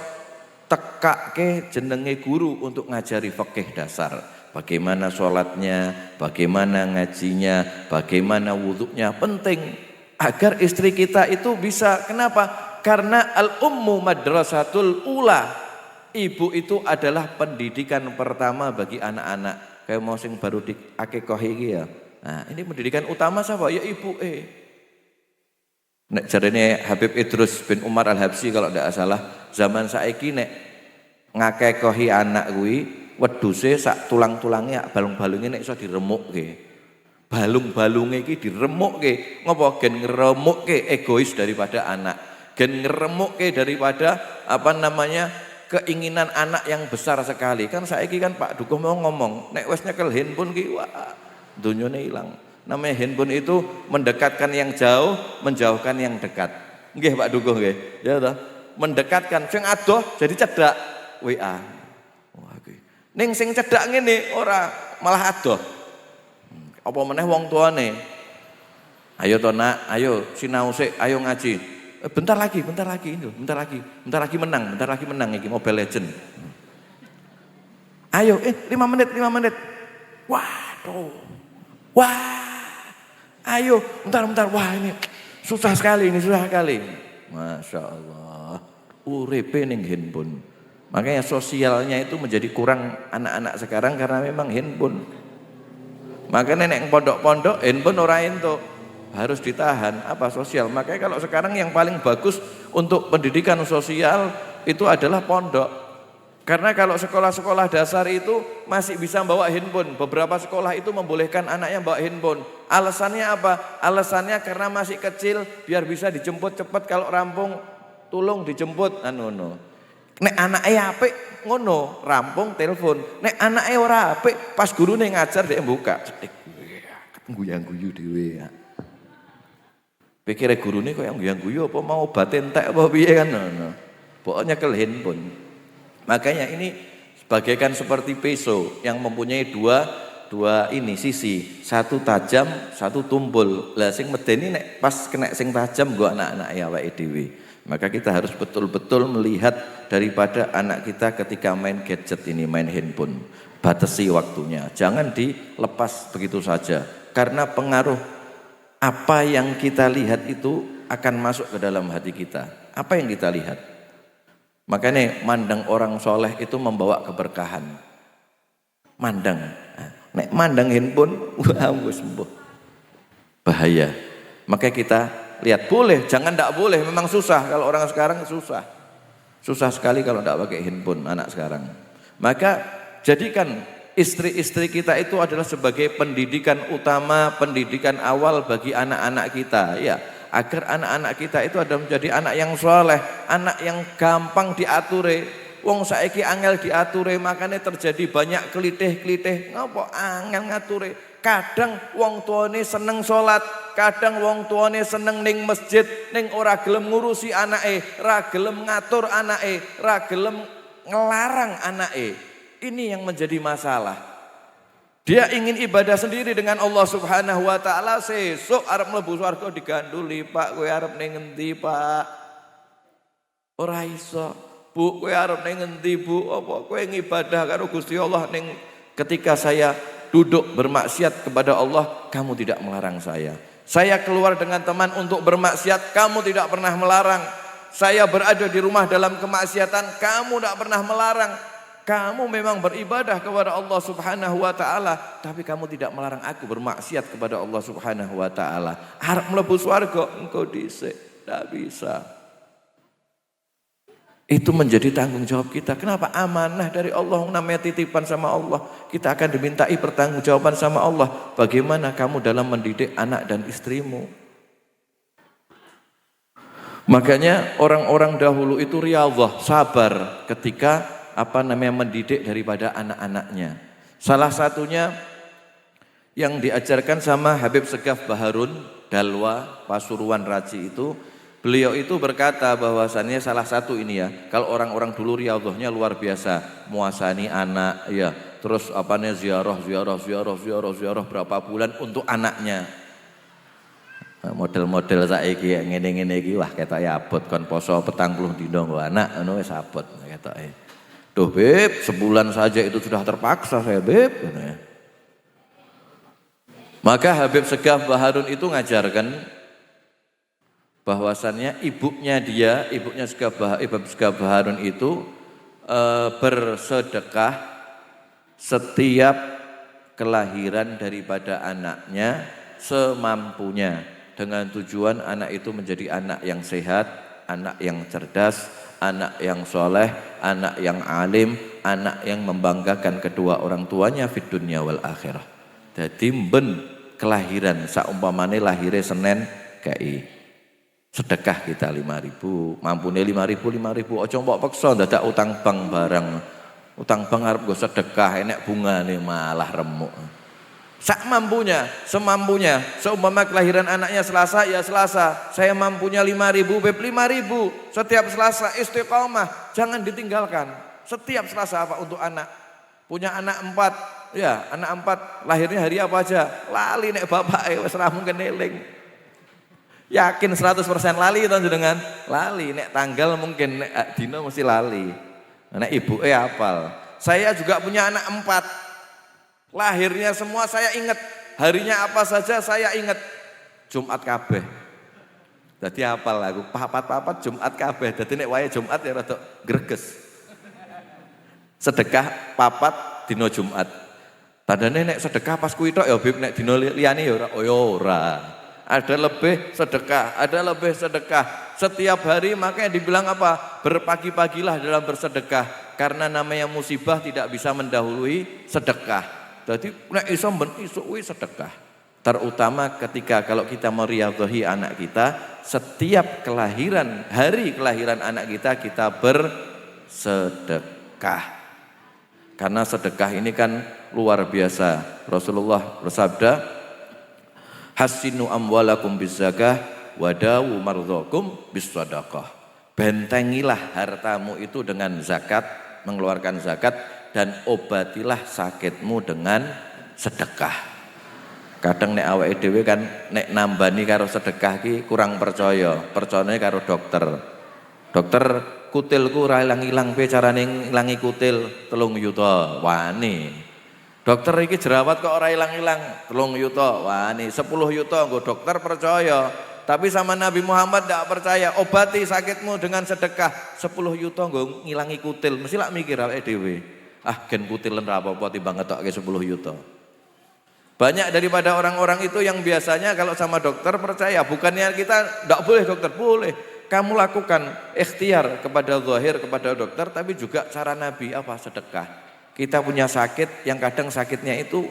tekake jenenge guru untuk ngajari fikih dasar. Bagaimana sholatnya, bagaimana ngajinya, bagaimana wudhunya. Penting agar istri kita itu bisa. Kenapa? Karena al-ummu madrasatul ula. Ibu itu adalah pendidikan pertama bagi anak-anak. Kayak mau sing baru di akikah iki ya. Nah, ini pendidikan utama siapa? Ya ibu. Nek jarene Habib Idrus bin Umar Al-Habsyi kalau tidak salah, zaman saiki nek ngakekohi anak kuwi wedhuse sak tulang-tulange balung-balunge nek iso diremukke. Balung-balunge iki diremukke. Ngopo gen ngeremukke egois daripada anak. Gen ngeremukke daripada keinginan anak yang besar sekali. Kan saiki kan Pak Dukuh mau ngomong, nek wis nyekel handphone ki wah dunyane ilang. Namanya handphone itu mendekatkan yang jauh, menjauhkan yang dekat. Nggih Pak Dukuh nggih. Ya toh. Mendekatkan sing adoh jadi cedak WA. Wah iki. Ning sing cedak ngene ora malah adoh. Apa meneh wong tuane. Ayo to Nak, ayo sinau sik, ayo ngaji. Bentar lagi menang iki Mobile Legend. Ayo 5 menit. Waduh. Wah. Ayo, bentar. Wah, ini susah sekali. Masya Allah. Uripe ning handphone. Makanya sosialnya itu menjadi kurang anak-anak sekarang karena memang handphone. Makanya nek pondok-pondok handphone ora entuk. Harus ditahan sosial. Makanya kalau sekarang yang paling bagus untuk pendidikan sosial itu adalah pondok. Karena kalau sekolah-sekolah dasar itu masih bisa bawa handphone. Beberapa sekolah itu membolehkan anaknya bawa handphone. Alasannya apa? Alasannya karena masih kecil biar bisa dijemput cepat, kalau rampung tolong dijemput. Nek anaknya apik ngono, rampung telepon. Nek anaknya ora apik, pas gurune ngajar dia buka. Cetik guyang-guyu dhewe ya. Pikire gurune kok yang guyang-guyu apa mau obat entek apa piye kan. Pokoknya nyekel handphone. Makanya ini bagaikan seperti pisau yang mempunyai dua sisi, satu tajam, satu tumpul. Lah sing medeni nek pas kena sing tajam nggo anak-anak ya awake dhewe. Maka kita harus betul-betul melihat daripada anak kita ketika main gadget ini, main handphone. Batasi waktunya, jangan dilepas begitu saja. Karena pengaruh apa yang kita lihat itu akan masuk ke dalam hati kita. Apa yang kita lihat? Makanya mandang orang soleh itu membawa keberkahan. Mandang. Nek mandang handphone, wah sembuh. Bahaya. Makanya kita lihat, boleh, jangan tidak boleh. Memang susah, kalau orang sekarang susah. Susah sekali kalau tidak pakai handphone anak sekarang. Maka jadikan istri-istri kita itu adalah sebagai pendidikan utama, pendidikan awal bagi anak-anak kita, ya, agar anak-anak kita itu adalah menjadi anak yang soleh, anak yang gampang diature. Wong saiki angel diature, makanya terjadi banyak kelitih-kelitih. Ngapa angel ngature? Kadang wong tuane seneng sholat, kadang wong tuane seneng ning masjid, ning ora gelem ngurusi anake, ora gelem ngatur anake, ora gelem ngelarang anake. Ini yang menjadi masalah. Dia ingin ibadah sendiri dengan Allah Subhanahu wa taala, sesuk arep mlebu swarga diganduli, Pak kowe arep ning ngendi, Pak? Ora iso. Bu, kowe arep ning ngendi, Bu? Apa kowe ngibadah karo Gusti Allah ning ketika saya duduk bermaksiat kepada Allah, kamu tidak melarang saya. Saya keluar dengan teman untuk bermaksiat, kamu tidak pernah melarang. Saya berada di rumah dalam kemaksiatan, kamu tidak pernah melarang. Kamu memang beribadah kepada Allah Subhanahu wa taala, tapi kamu tidak melarang aku bermaksiat kepada Allah Subhanahu wa taala. Arep mlebu swarga engko dhisik, tidak bisa. Itu menjadi tanggung jawab kita. Kenapa? Amanah dari Allah, namanya titipan sama Allah. Kita akan dimintai pertanggungjawaban sama Allah. Bagaimana kamu dalam mendidik anak dan istrimu? Makanya orang-orang dahulu itu riyadhah, sabar ketika mendidik daripada anak-anaknya. Salah satunya yang diajarkan sama Habib Segaf Baharun Dalwa Pasuruan Raji itu, beliau itu berkata bahwasannya salah satu ini ya, kalau orang-orang dulu riyadhahnya luar biasa, muasani anak ya, terus ziarah berapa bulan untuk anaknya. Model-model saiki ngene-ngene iki wah ketoke abot kon poso 40 dina nggo anak ngono wis abot ketoke. Duh Beb, sebulan saja itu sudah terpaksa saya Beb. Maka Habib Segaf Baharun itu ngajarkan bahwasannya ibunya Segaf Baharun itu bersedekah setiap kelahiran daripada anaknya semampunya, dengan tujuan anak itu menjadi anak yang sehat, anak yang cerdas, anak yang soleh, anak yang alim, anak yang membanggakan kedua orang tuanya fid dunya wal akhirah. Jadi ben kelahiran saumpamane lahirnya Senin KI sedekah kita 5.000, mampune 5.000, aja mbok peksa dadak utang bank barang. Utang bank arep go sedekah enek bungane malah remuk. Sak mampunya, semampunya. Seumpama kelahiran anaknya Selasa, ya Selasa. Saya mampunya 5.000, Beb 5.000. Setiap Selasa istiqomah, jangan ditinggalkan. Setiap Selasa apa untuk anak. Punya anak 4, ya anak 4 lahirnya hari apa aja. Lali nek bapak wis ra mungkin eling. Yakin 100% lali to jenengan? Lali nek tanggal mungkin nek dina mesti lali. Nek ibuke hafal. Saya juga punya anak 4. Lahirnya semua saya ingat, harinya apa saja saya ingat. Jumat kabeh. Dadi hafal aku, papat Jumat kabeh. Dadi nek wayahe Jumat ya rada greges. Sedekah papat dina Jumat. Tandane nek sedekah pas kuwi tok ya Bib, nek dina liyane ya ora. Ada lebih sedekah. Setiap hari makanya dibilang apa? Berpagi-pagilah dalam bersedekah. Karena namanya musibah tidak bisa mendahului sedekah. Jadi nek iso ben isuk kuwi sedekah. Terutama ketika kalau kita meriyadhahi anak kita, setiap hari kelahiran anak kita bersedekah. Karena sedekah ini kan luar biasa. Rasulullah bersabda, "Hassinu amwalakum bizakah wadawu mardhakum bisadaqah." Bentengilah hartamu itu dengan zakat, mengeluarkan zakat, dan obatilah sakitmu dengan sedekah. Kadang nek awake dhewe kan nek nambani karo sedekah ki kurang percayane karo dokter. Dokter, kutilku ora ilang-ilang piye carane ngilangi kutil 3 yuta. Wani. Dokter iki jerawat kok ora ilang-ilang 3 yuta. Wani, 10 yuta nggo dokter percaya. Tapi sama Nabi Muhammad tidak percaya. Obati sakitmu dengan sedekah 10 yuta nggo ngilangi kutil. Mesti lak mikir awake dhewe. Gen kutilen ra apa-apa timbang ngetokke 10 yuta. Banyak daripada orang-orang itu yang biasanya kalau sama dokter percaya. Bukannya kita tidak boleh dokter, boleh. Kamu lakukan ikhtiar kepada zahir, kepada dokter, tapi juga cara Nabi apa? Sedekah. Kita punya sakit yang kadang sakitnya itu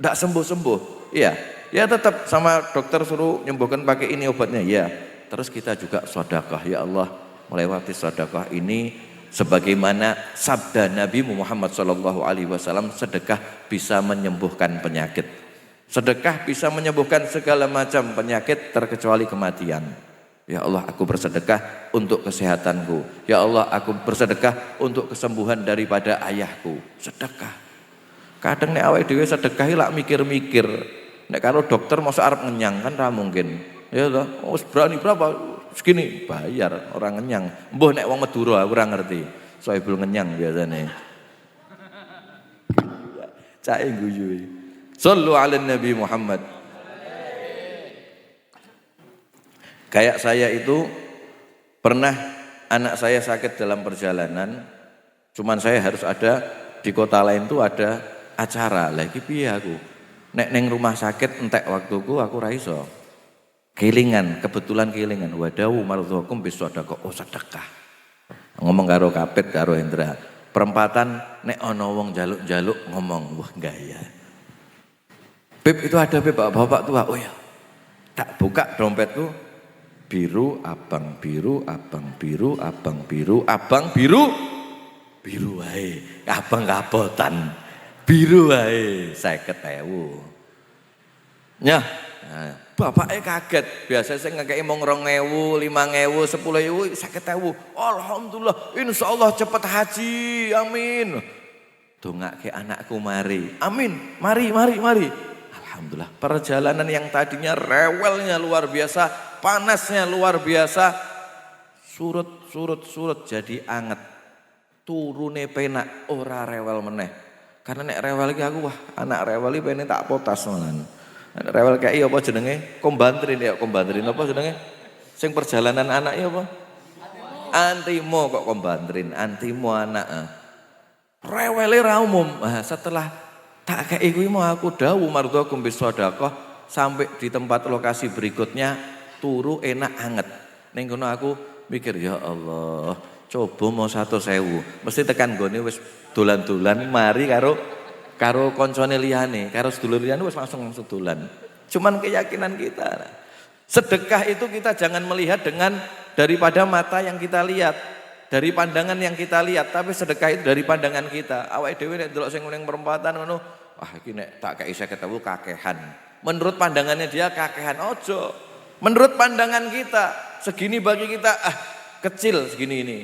tidak sembuh-sembuh. Iya, ya tetap sama dokter suruh nyembuhkan pakai ini obatnya. Ya, terus kita juga sedekah. Ya Allah, melewati sedekah ini sebagaimana sabda Nabi Muhammad SAW, sedekah bisa menyembuhkan penyakit. Sedekah bisa menyembuhkan segala macam penyakit terkecuali kematian. Ya Allah, aku bersedekah untuk kesehatanku. Ya Allah, aku bersedekah untuk kesembuhan daripada ayahku. Sedekah. Kadang nek awake dhewe sedekah lak mikir-mikir. Nek karo dokter masa arep ngenyang kan ra mungkin. Ya toh, wis berani berapa? Segini bayar orang ngenyang. Mbah nek wong Madura aku ora ngerti. Soebul ngenyang biasane. Cake guyu. Shallu ala Nabi Muhammad. Kayak saya itu pernah anak saya sakit dalam perjalanan, cuman saya harus ada di kota lain tuh ada acara. Lagi piye aku? Nek neng rumah sakit entek waktuku aku ra iso. Kelingan, kebetulan kelingan. Wadawu mardhakum bisadaqah. Oh sedekah. Ngomong karo Kapit karo Hendra. Perempatan nek ana wong jaluk-jaluk ngomong, wah gaya. Beb itu ada beb bapak tua. Oh ya. Tak buka dompetku. Biru, abang biru, abang biru, abang biru, abang biru, biru wae, abang kabotan, biru wae, 50.000. Nah, bapaknya kaget, biasa saya ngekei mong 2.000, 5.000, 10.000, 50.000. Alhamdulillah, insyaallah cepat haji, amin. Dongake anakku mari, amin, mari. Alhamdulillah, perjalanan yang tadinya rewelnya luar biasa, panasnya luar biasa, surut jadi anget, turune penak, ora rewel meneh. Karena nek rewel iki aku wah, anak rewel iki pengen tak potas malan. Nek rewel kaya apa jenenge? Kombantrin apa jenenge? Sing perjalanan anak ya apa? Antimo kok kombantrin, antimo anak. Rewele ra umum. Setelah tak kayak kuwi mau aku dawu mardhakum bisadaqah sampai di tempat lokasi berikutnya turu enak anget. Ning kono aku mikir ya Allah, coba mau 100.000. Mesti tekan gone wis dolan-dolan mari karo koncone liyane, karo sedulur liyane wis langsung dolan. Cuman keyakinan kita. Sedekah itu kita jangan melihat dengan daripada mata yang kita lihat, dari pandangan yang kita lihat, tapi sedekah itu dari pandangan kita. Awake dhewe nek ndelok sing ning perempatan ngono, iki nek tak kei 50.000 kakehan. Menurut pandangannya dia kakehan, ojo. Menurut pandangan kita, segini bagi kita kecil segini ini.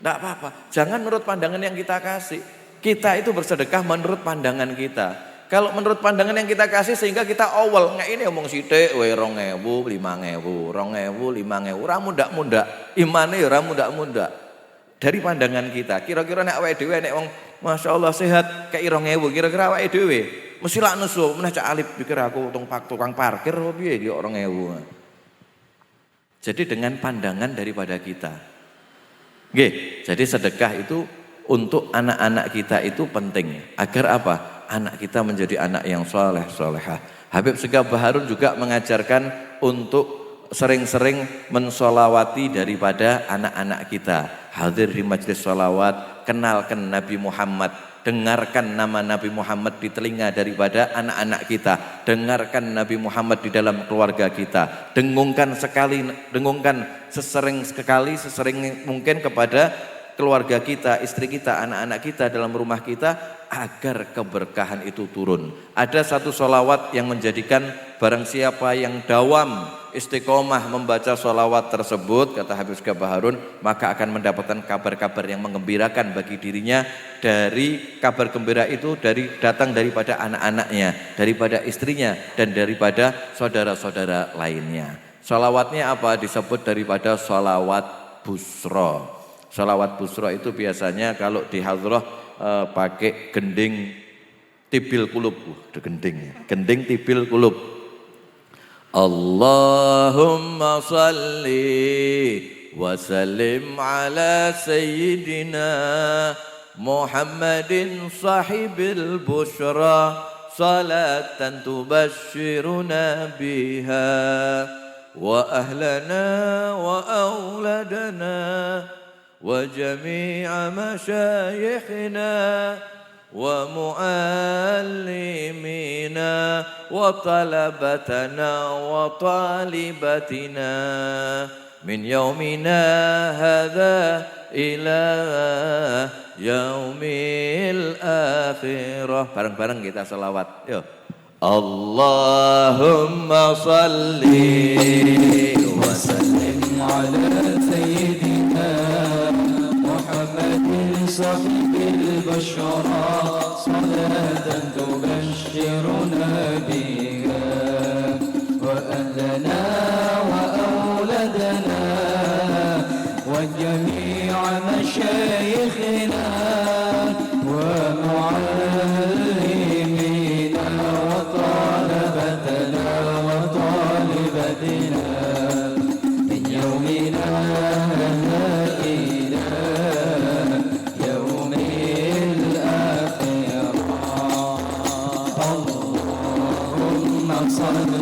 Enggak apa-apa. Jangan menurut pandangan yang kita kasih. Kita itu bersedekah menurut pandangan kita. Kalau menurut pandangan yang kita kasih sehingga kita awal, nggak ini omong sithik wae 2.000, 5.000, 2.000, 5.000, ora mundak-mundak. Imane ya ora mundak-mundak. Dari pandangan kita, kira-kira nek awake dhewe nek wong masyaallah sehat kayak 2.000, kira-kira awake dhewe mesti lak nesu meneh cak alip pikir aku tukang parkir apa piye iki 2.000. Jadi dengan pandangan daripada kita. Nggih, jadi sedekah itu untuk anak-anak kita itu penting agar apa? Anak kita menjadi anak yang soleh, solehah. Habib Segaf Baharun juga mengajarkan untuk sering-sering mensolawati daripada anak-anak kita. Hadir di majelis solawat, kenalkan Nabi Muhammad, dengarkan nama Nabi Muhammad di telinga daripada anak-anak kita, dengarkan Nabi Muhammad di dalam keluarga kita, dengungkan sesering mungkin kepada keluarga kita, istri kita, anak-anak kita, dalam rumah kita, agar keberkahan itu turun. Ada satu sholawat yang menjadikan barang siapa yang dawam istiqomah membaca sholawat tersebut, kata Habib Segaf Baharun, maka akan mendapatkan kabar-kabar yang menggembirakan bagi dirinya. Dari kabar gembira itu datang daripada anak-anaknya, daripada istrinya, dan daripada saudara-saudara lainnya. Sholawatnya apa? Disebut daripada sholawat busro. Sholawat busro itu biasanya kalau di hadroh pakai gending tibil kulub, gending tibil kulub. Allahumma salli wa sallim ala sayyidina Muhammadin sahibil bushra salatan tubashiruna biha wa ahlana wa auladana wa jami'a masyayikhina ومعلمنا وطلبتنا وطالبتنا من يومنا هذا إلى يوم الآخرة. Bareng-bareng kita selawat. Yuk. Allahumma salli wa sallim على سيدنا محمد صاحب البشرى صلاة تبشرنا بها وأهلنا وأولادنا وجميع مشايخنا ومعلمينا وطلبتنا وطالبتنا من يومنا إلى يوم الآخرة. اللهم صل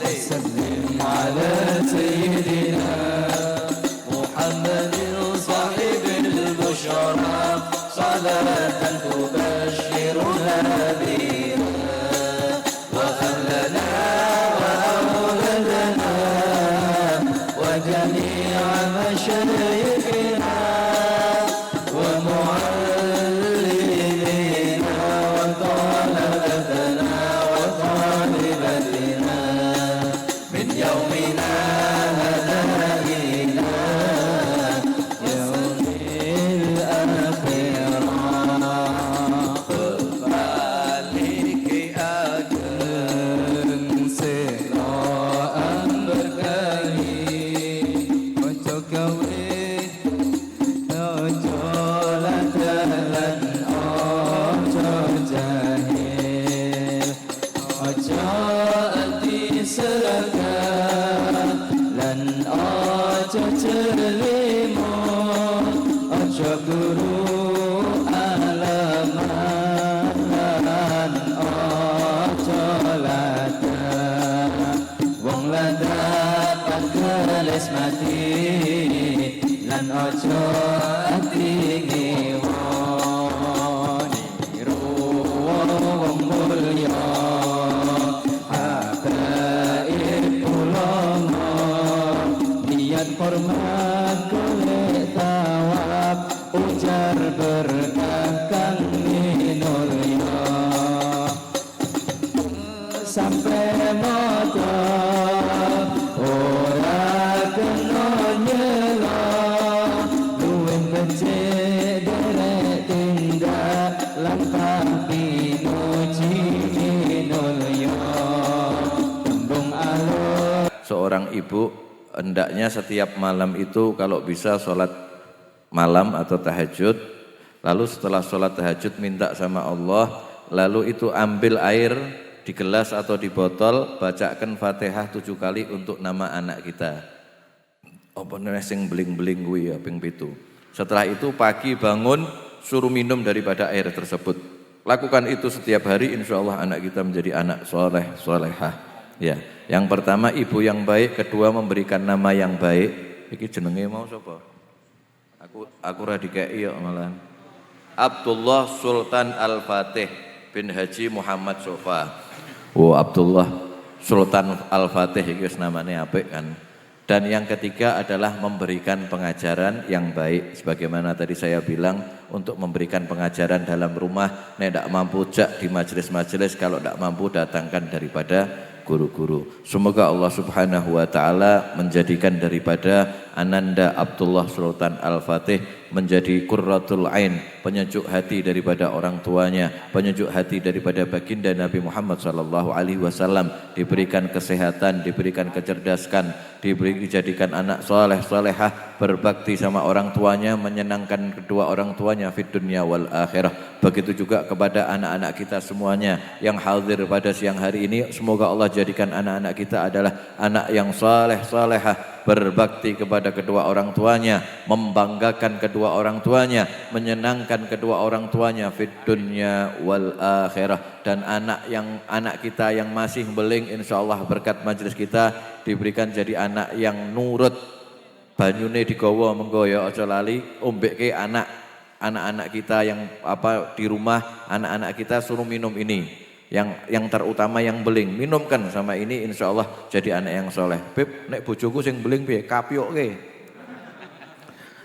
وسلم على سيدنا محمد صاحب البشرى صلاة تبشرنا بها وأهلنا وأولادنا وجميع مشايخنا ومعلمينا وطلبتنا وطالبتنا من يومنا هذا إلى يوم الآخرة. balik Dan seraan berkali ojo gawe ojo ladalan ojo jahil ojo ati seragam lan ojo celimut ojo guru alaman lan ojo lada wong lada panggelis mati lan ojo ati ngiwoni wong mulya habaib ulama niat hormat golek tawab ujar berkah kang minulya sampai mata ora kena nyela luwih becik derek tindak langkah pinuji minulya tembung alur. Seorang ibu hendaknya setiap malam itu kalau bisa sholat malam atau tahajud, lalu setelah sholat tahajud minta sama Allah, lalu itu ambil air di gelas atau di botol, bacakan Fatihah 7 kali untuk nama anak kita. Apa namanya sing beling-beling kuwi ya ping 7. Setelah itu pagi bangun suruh minum daripada air tersebut. Lakukan itu setiap hari, insya Allah anak kita menjadi anak soleh, solehah. Ya, yang pertama ibu yang baik, kedua memberikan nama yang baik. Iki jenenge mau sapa? Aku ra dikeki ya malahan. Abdullah Sultan Al-Fatih bin Haji Muhammad Sofa. Oh, Abdullah Sultan Al-Fatih iki wis namane apik kan. Dan yang ketiga adalah memberikan pengajaran yang baik. Sebagaimana tadi saya bilang, untuk memberikan pengajaran dalam rumah, nek ndak mampu jak di majelis-majelis, kalau ndak mampu datangkan daripada guru-guru. Semoga Allah Subhanahu wa taala menjadikan daripada Ananda Abdullah Sultan Al-Fatih menjadi qurratul ain, penyejuk hati daripada orang tuanya, penyejuk hati daripada baginda Nabi Muhammad sallallahu alaihi wasallam, diberikan kesehatan, diberikan kecerdasan, dijadikan anak soleh solehah, berbakti sama orang tuanya, menyenangkan kedua orang tuanya fid dunya wal akhirah. Begitu juga kepada anak-anak kita semuanya yang hadir pada siang hari ini, semoga Allah jadikan anak-anak kita adalah anak yang soleh solehah, berbakti kepada kedua orang tuanya, membanggakan kedua orang tuanya, menyenangkan kedua orang tuanya fid dunya wal akhirah. Dan anak kita yang masih beling, insyaallah berkat majelis kita diberikan jadi anak yang nurut, banyune digawa menggo ya aja lali, ombekke anak anak-anak kita yang di rumah, anak-anak kita suruh minum ini. Yang terutama yang beling, minumkan sama ini, insya Allah jadi anak yang soleh. Beb, nek bojoku sing beling piye? Kapyuk ke.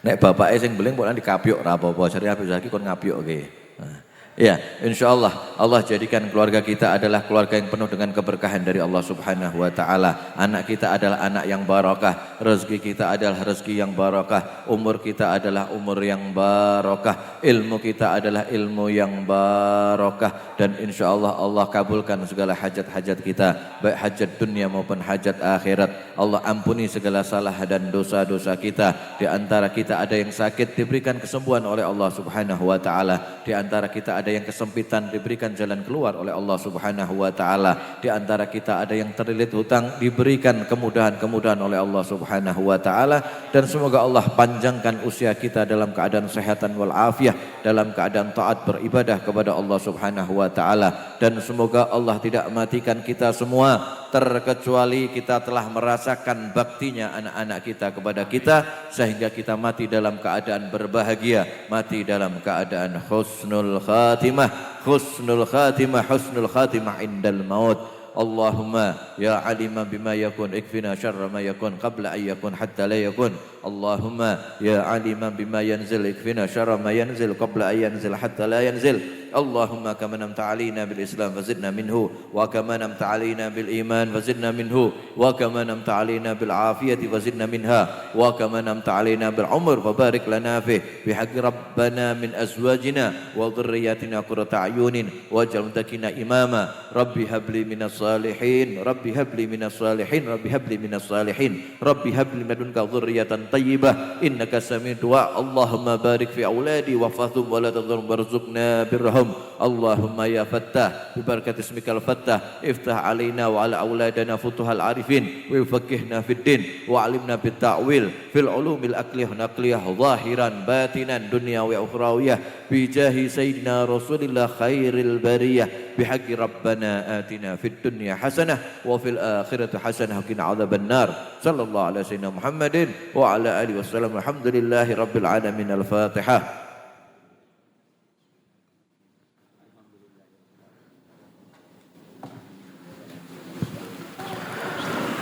Nek bapake sing beling kok dikapyuk ra apa-apa, jare habis lagi kon ngapyuk ke. Nah, ya, insya Allah Allah jadikan keluarga kita adalah keluarga yang penuh dengan keberkahan dari Allah Subhanahu wa taala. Anak kita adalah anak yang barakah, rezeki kita adalah rezeki yang barakah, umur kita adalah umur yang barakah, ilmu kita adalah ilmu yang barakah, dan insya Allah Allah kabulkan segala hajat-hajat kita, baik hajat dunia maupun hajat akhirat. Allah ampuni segala salah dan dosa-dosa kita. Di antara kita ada yang sakit, diberikan kesembuhan oleh Allah Subhanahu wa taala. Di antara kita ada yang kesempitan, diberikan jalan keluar oleh Allah Subhanahu wa taala. Di antara kita ada yang terlilit hutang, diberikan kemudahan-kemudahan oleh Allah Subhanahu wa taala. Dan semoga Allah panjangkan usia kita dalam keadaan kesehatan wal afiyah, dalam keadaan taat beribadah kepada Allah Subhanahu wa taala. Dan semoga Allah tidak matikan kita semua terkecuali kita telah merasakan baktinya anak-anak kita kepada kita, sehingga kita mati dalam keadaan berbahagia, mati dalam keadaan husnul khatimah, husnul khatimah, husnul khatimah indal maut. Allahumma ya aliman bima yakun ikfina syarra ma yakun qabla an yakun hatta la yakun. Allahumma ya aliman bima yanzil ikfina syarra ma yanzil qabla an yanzil hatta la yanzil. Allahumma kama namta alaina bil Islam fazidna minhu, wa kama namta alaina bil iman fazidna minhu, wa kama namta alaina bil afiyati fazidna minha, wa kama namta alaina bil umr fabarik lana fih bihaqqi rabbana min azwajina wa dhurriyyatina qurrata a'yunin waj'al muttaqina imama. Rabbi habli minas salihin, Rabbi habli minas salihin, Rabbi habli minas salihin, Rabbi habli ladunka dhurriyyatan thayyibah innaka sami'ud du'a. Allahumma barik fi auladi wa fathum wa la tadhurhum warzuqna birrahum. Allahumma ya fattah bi barakati ismikal fattah iftah alaina wa ala auladana futuhal arifin wa faqihna fid din wa alimna bit ta'wil fil ulumil aqliyah naqliyah zahiran batinan dunya wa ukhrawiyah bi jahi sayyidina rasulillah khairil bariyah bi haqqi rabbana atina fid dunya hasanah wa fil akhirati hasanah wa qina adzaban nar. Sallallahu alaihi sayyidina Muhammadin wa ala alihi wasallam. Alhamdulillahi rabbil alamin. Al-Fatihah.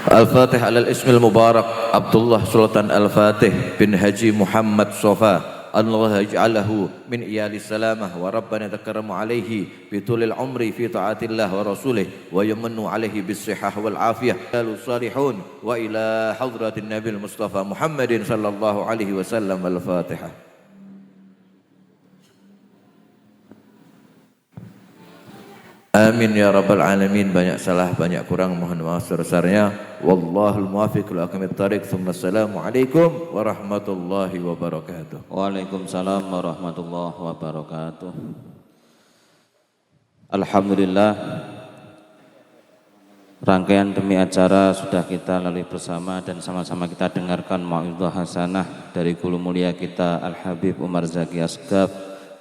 Al-Fatih alal ismil mubarak Abdullah Sultan Al-Fatih bin Haji Muhammad Sofa. Allah yaj'alahu min iyalis salamah wa rabbana takarramu alaihi bitulil umri fi ta'atillah wa rasulih wa yamannu alaihi bis sihah wal afiyah lalu salihun wa ila hadratin nabil mustafa Muhammadin sallallahu alaihi wasallam. Al-Fatihah. Amin ya rabbal alamin. Banyak salah, banyak kurang, mohon maaf sebesarnya. Wallahul muwaffiq ila aqwamit thariq. Assalamualaikum warahmatullahi wabarakatuh. Waalaikumsalam warahmatullahi wabarakatuh. Alhamdulillah, rangkaian demi acara sudah kita lalui bersama dan sama-sama kita dengarkan mau'izah hasanah dari guru mulia kita Al-Habib Umar Zaki Asgaf.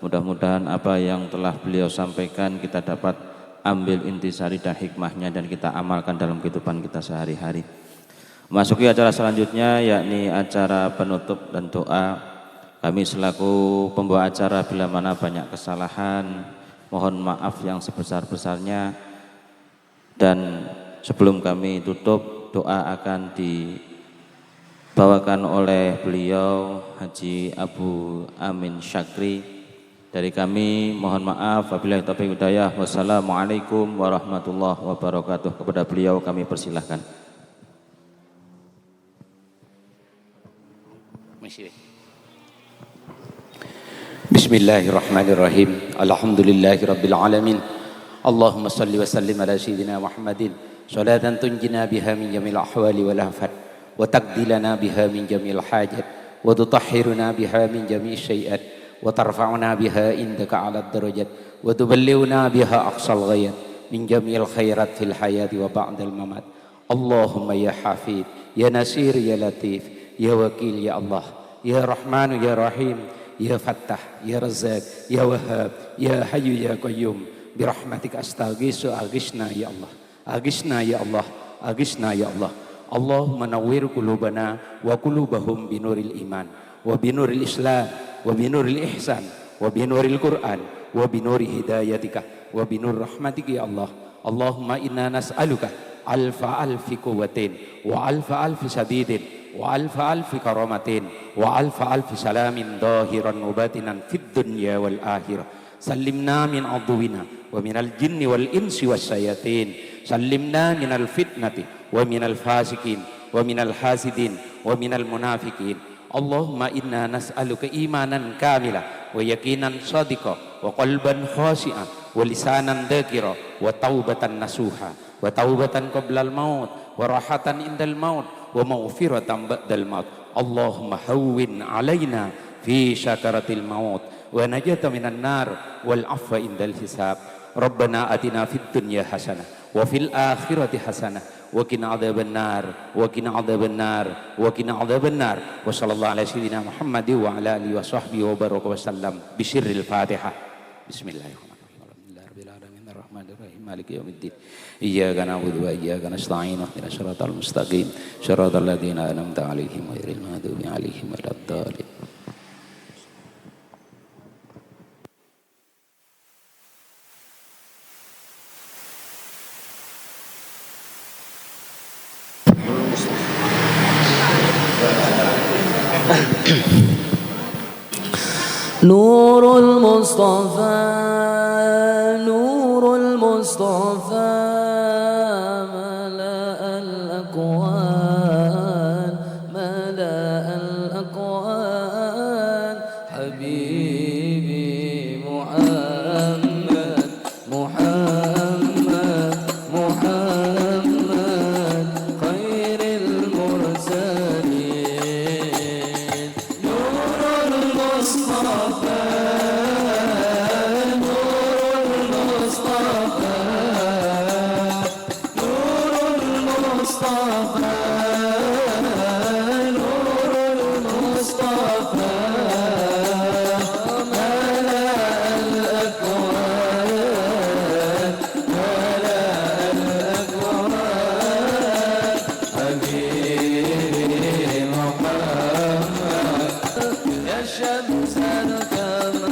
Mudah-mudahan apa yang telah beliau sampaikan kita dapat ambil intisari dan hikmahnya dan kita amalkan dalam kehidupan kita sehari-hari. Masuki acara selanjutnya yakni acara penutup dan doa. Kami selaku pembawa acara bila mana banyak kesalahan, mohon maaf yang sebesar-besarnya. Dan sebelum kami tutup, doa akan dibawakan oleh beliau Haji Abu Amin Syakri. Dari kami mohon maaf, wabillahi taufiq hidayah. Wassalamualaikum warahmatullahi wabarakatuh. Kepada beliau kami persilahkan. Bismillahirrahmanirrahim. Alhamdulillahirabbil alamin. Allahumma salli wa sallim ala sayyidina Muhammadin salatan tunjina biha min jamil ahwali wal afat wa taqdilana biha min jamil hajat wa tutahhiruna biha min jamil syai'at wa tarfa'una biha indaka 'ala darajat wa tuballighuna biha aqsal ghayat min jamil khairat fil hayati wa ba'dal mamat. Allahumma ya hafid ya nasir ya latif ya wakil ya Allah ya rahman ya rahim ya fattah ya razzaq ya wahhab ya hayyu ya qayyum birahmatika astaghiitsu aghithna ya Allah aghithna ya Allah aghithna ya Allah. Allahumma nawwir qulubana wa qulubahum binuril iman wa binuril islam wa binuril ihsan wa binuril Qur'an wa binuri hidayatika wa binur rahmatika ya Allah. Allahumma inna nas'aluka alfa alfi quwwatin wa alfa alfi sadidin wa alfa alfi karamatin wa alfa alfi salamin dahiran wa batinan fid dunya wal akhirah. Sallimna min aduwina wa minal jinni wal insi was sayatin. Sallimna minal fitnati wa minal fasikin wa minal hasidin wa minal munafikin. Allahumma inna nas'aluka imanan kamila wa yaqinan sadiqa wa qalban khashi'an wa lisanan dzakira wa taubatan nasuha wa taubatan qablal maut wa rahatan indal maut wa maghfiratan ba'dal maut. Allahumma hawwin alaina fi syakaratil maut wa najata minan nar wal afwa indal hisab. Rabbana atina fid dunya hasanah wa fil akhirati hasanah wa qina adzabannar wa qina adzabannar wa qina adzabannar. Wa sallallahu ala sayyidina Muhammad wa ala alihi wa sahbihi wa baraka wa sallam bi sirril Fatihah. Bismillahirrahmanirrahim. Rabbil alamin arrahmanir rahim maliki yaumiddin. Iyyaka na'budu wa iyyaka nasta'in ihdinas siratal mustaqim siratal ladzina an'amta 'alaihim ghairil maghdubi 'alaihim waladdallin. نور المصطفى نور المصطفى ملأ الأكوان ملأ الأكوان حبيبي محمد محمد محمد خير المرسلين. نور المصطفى يا شمس الكمال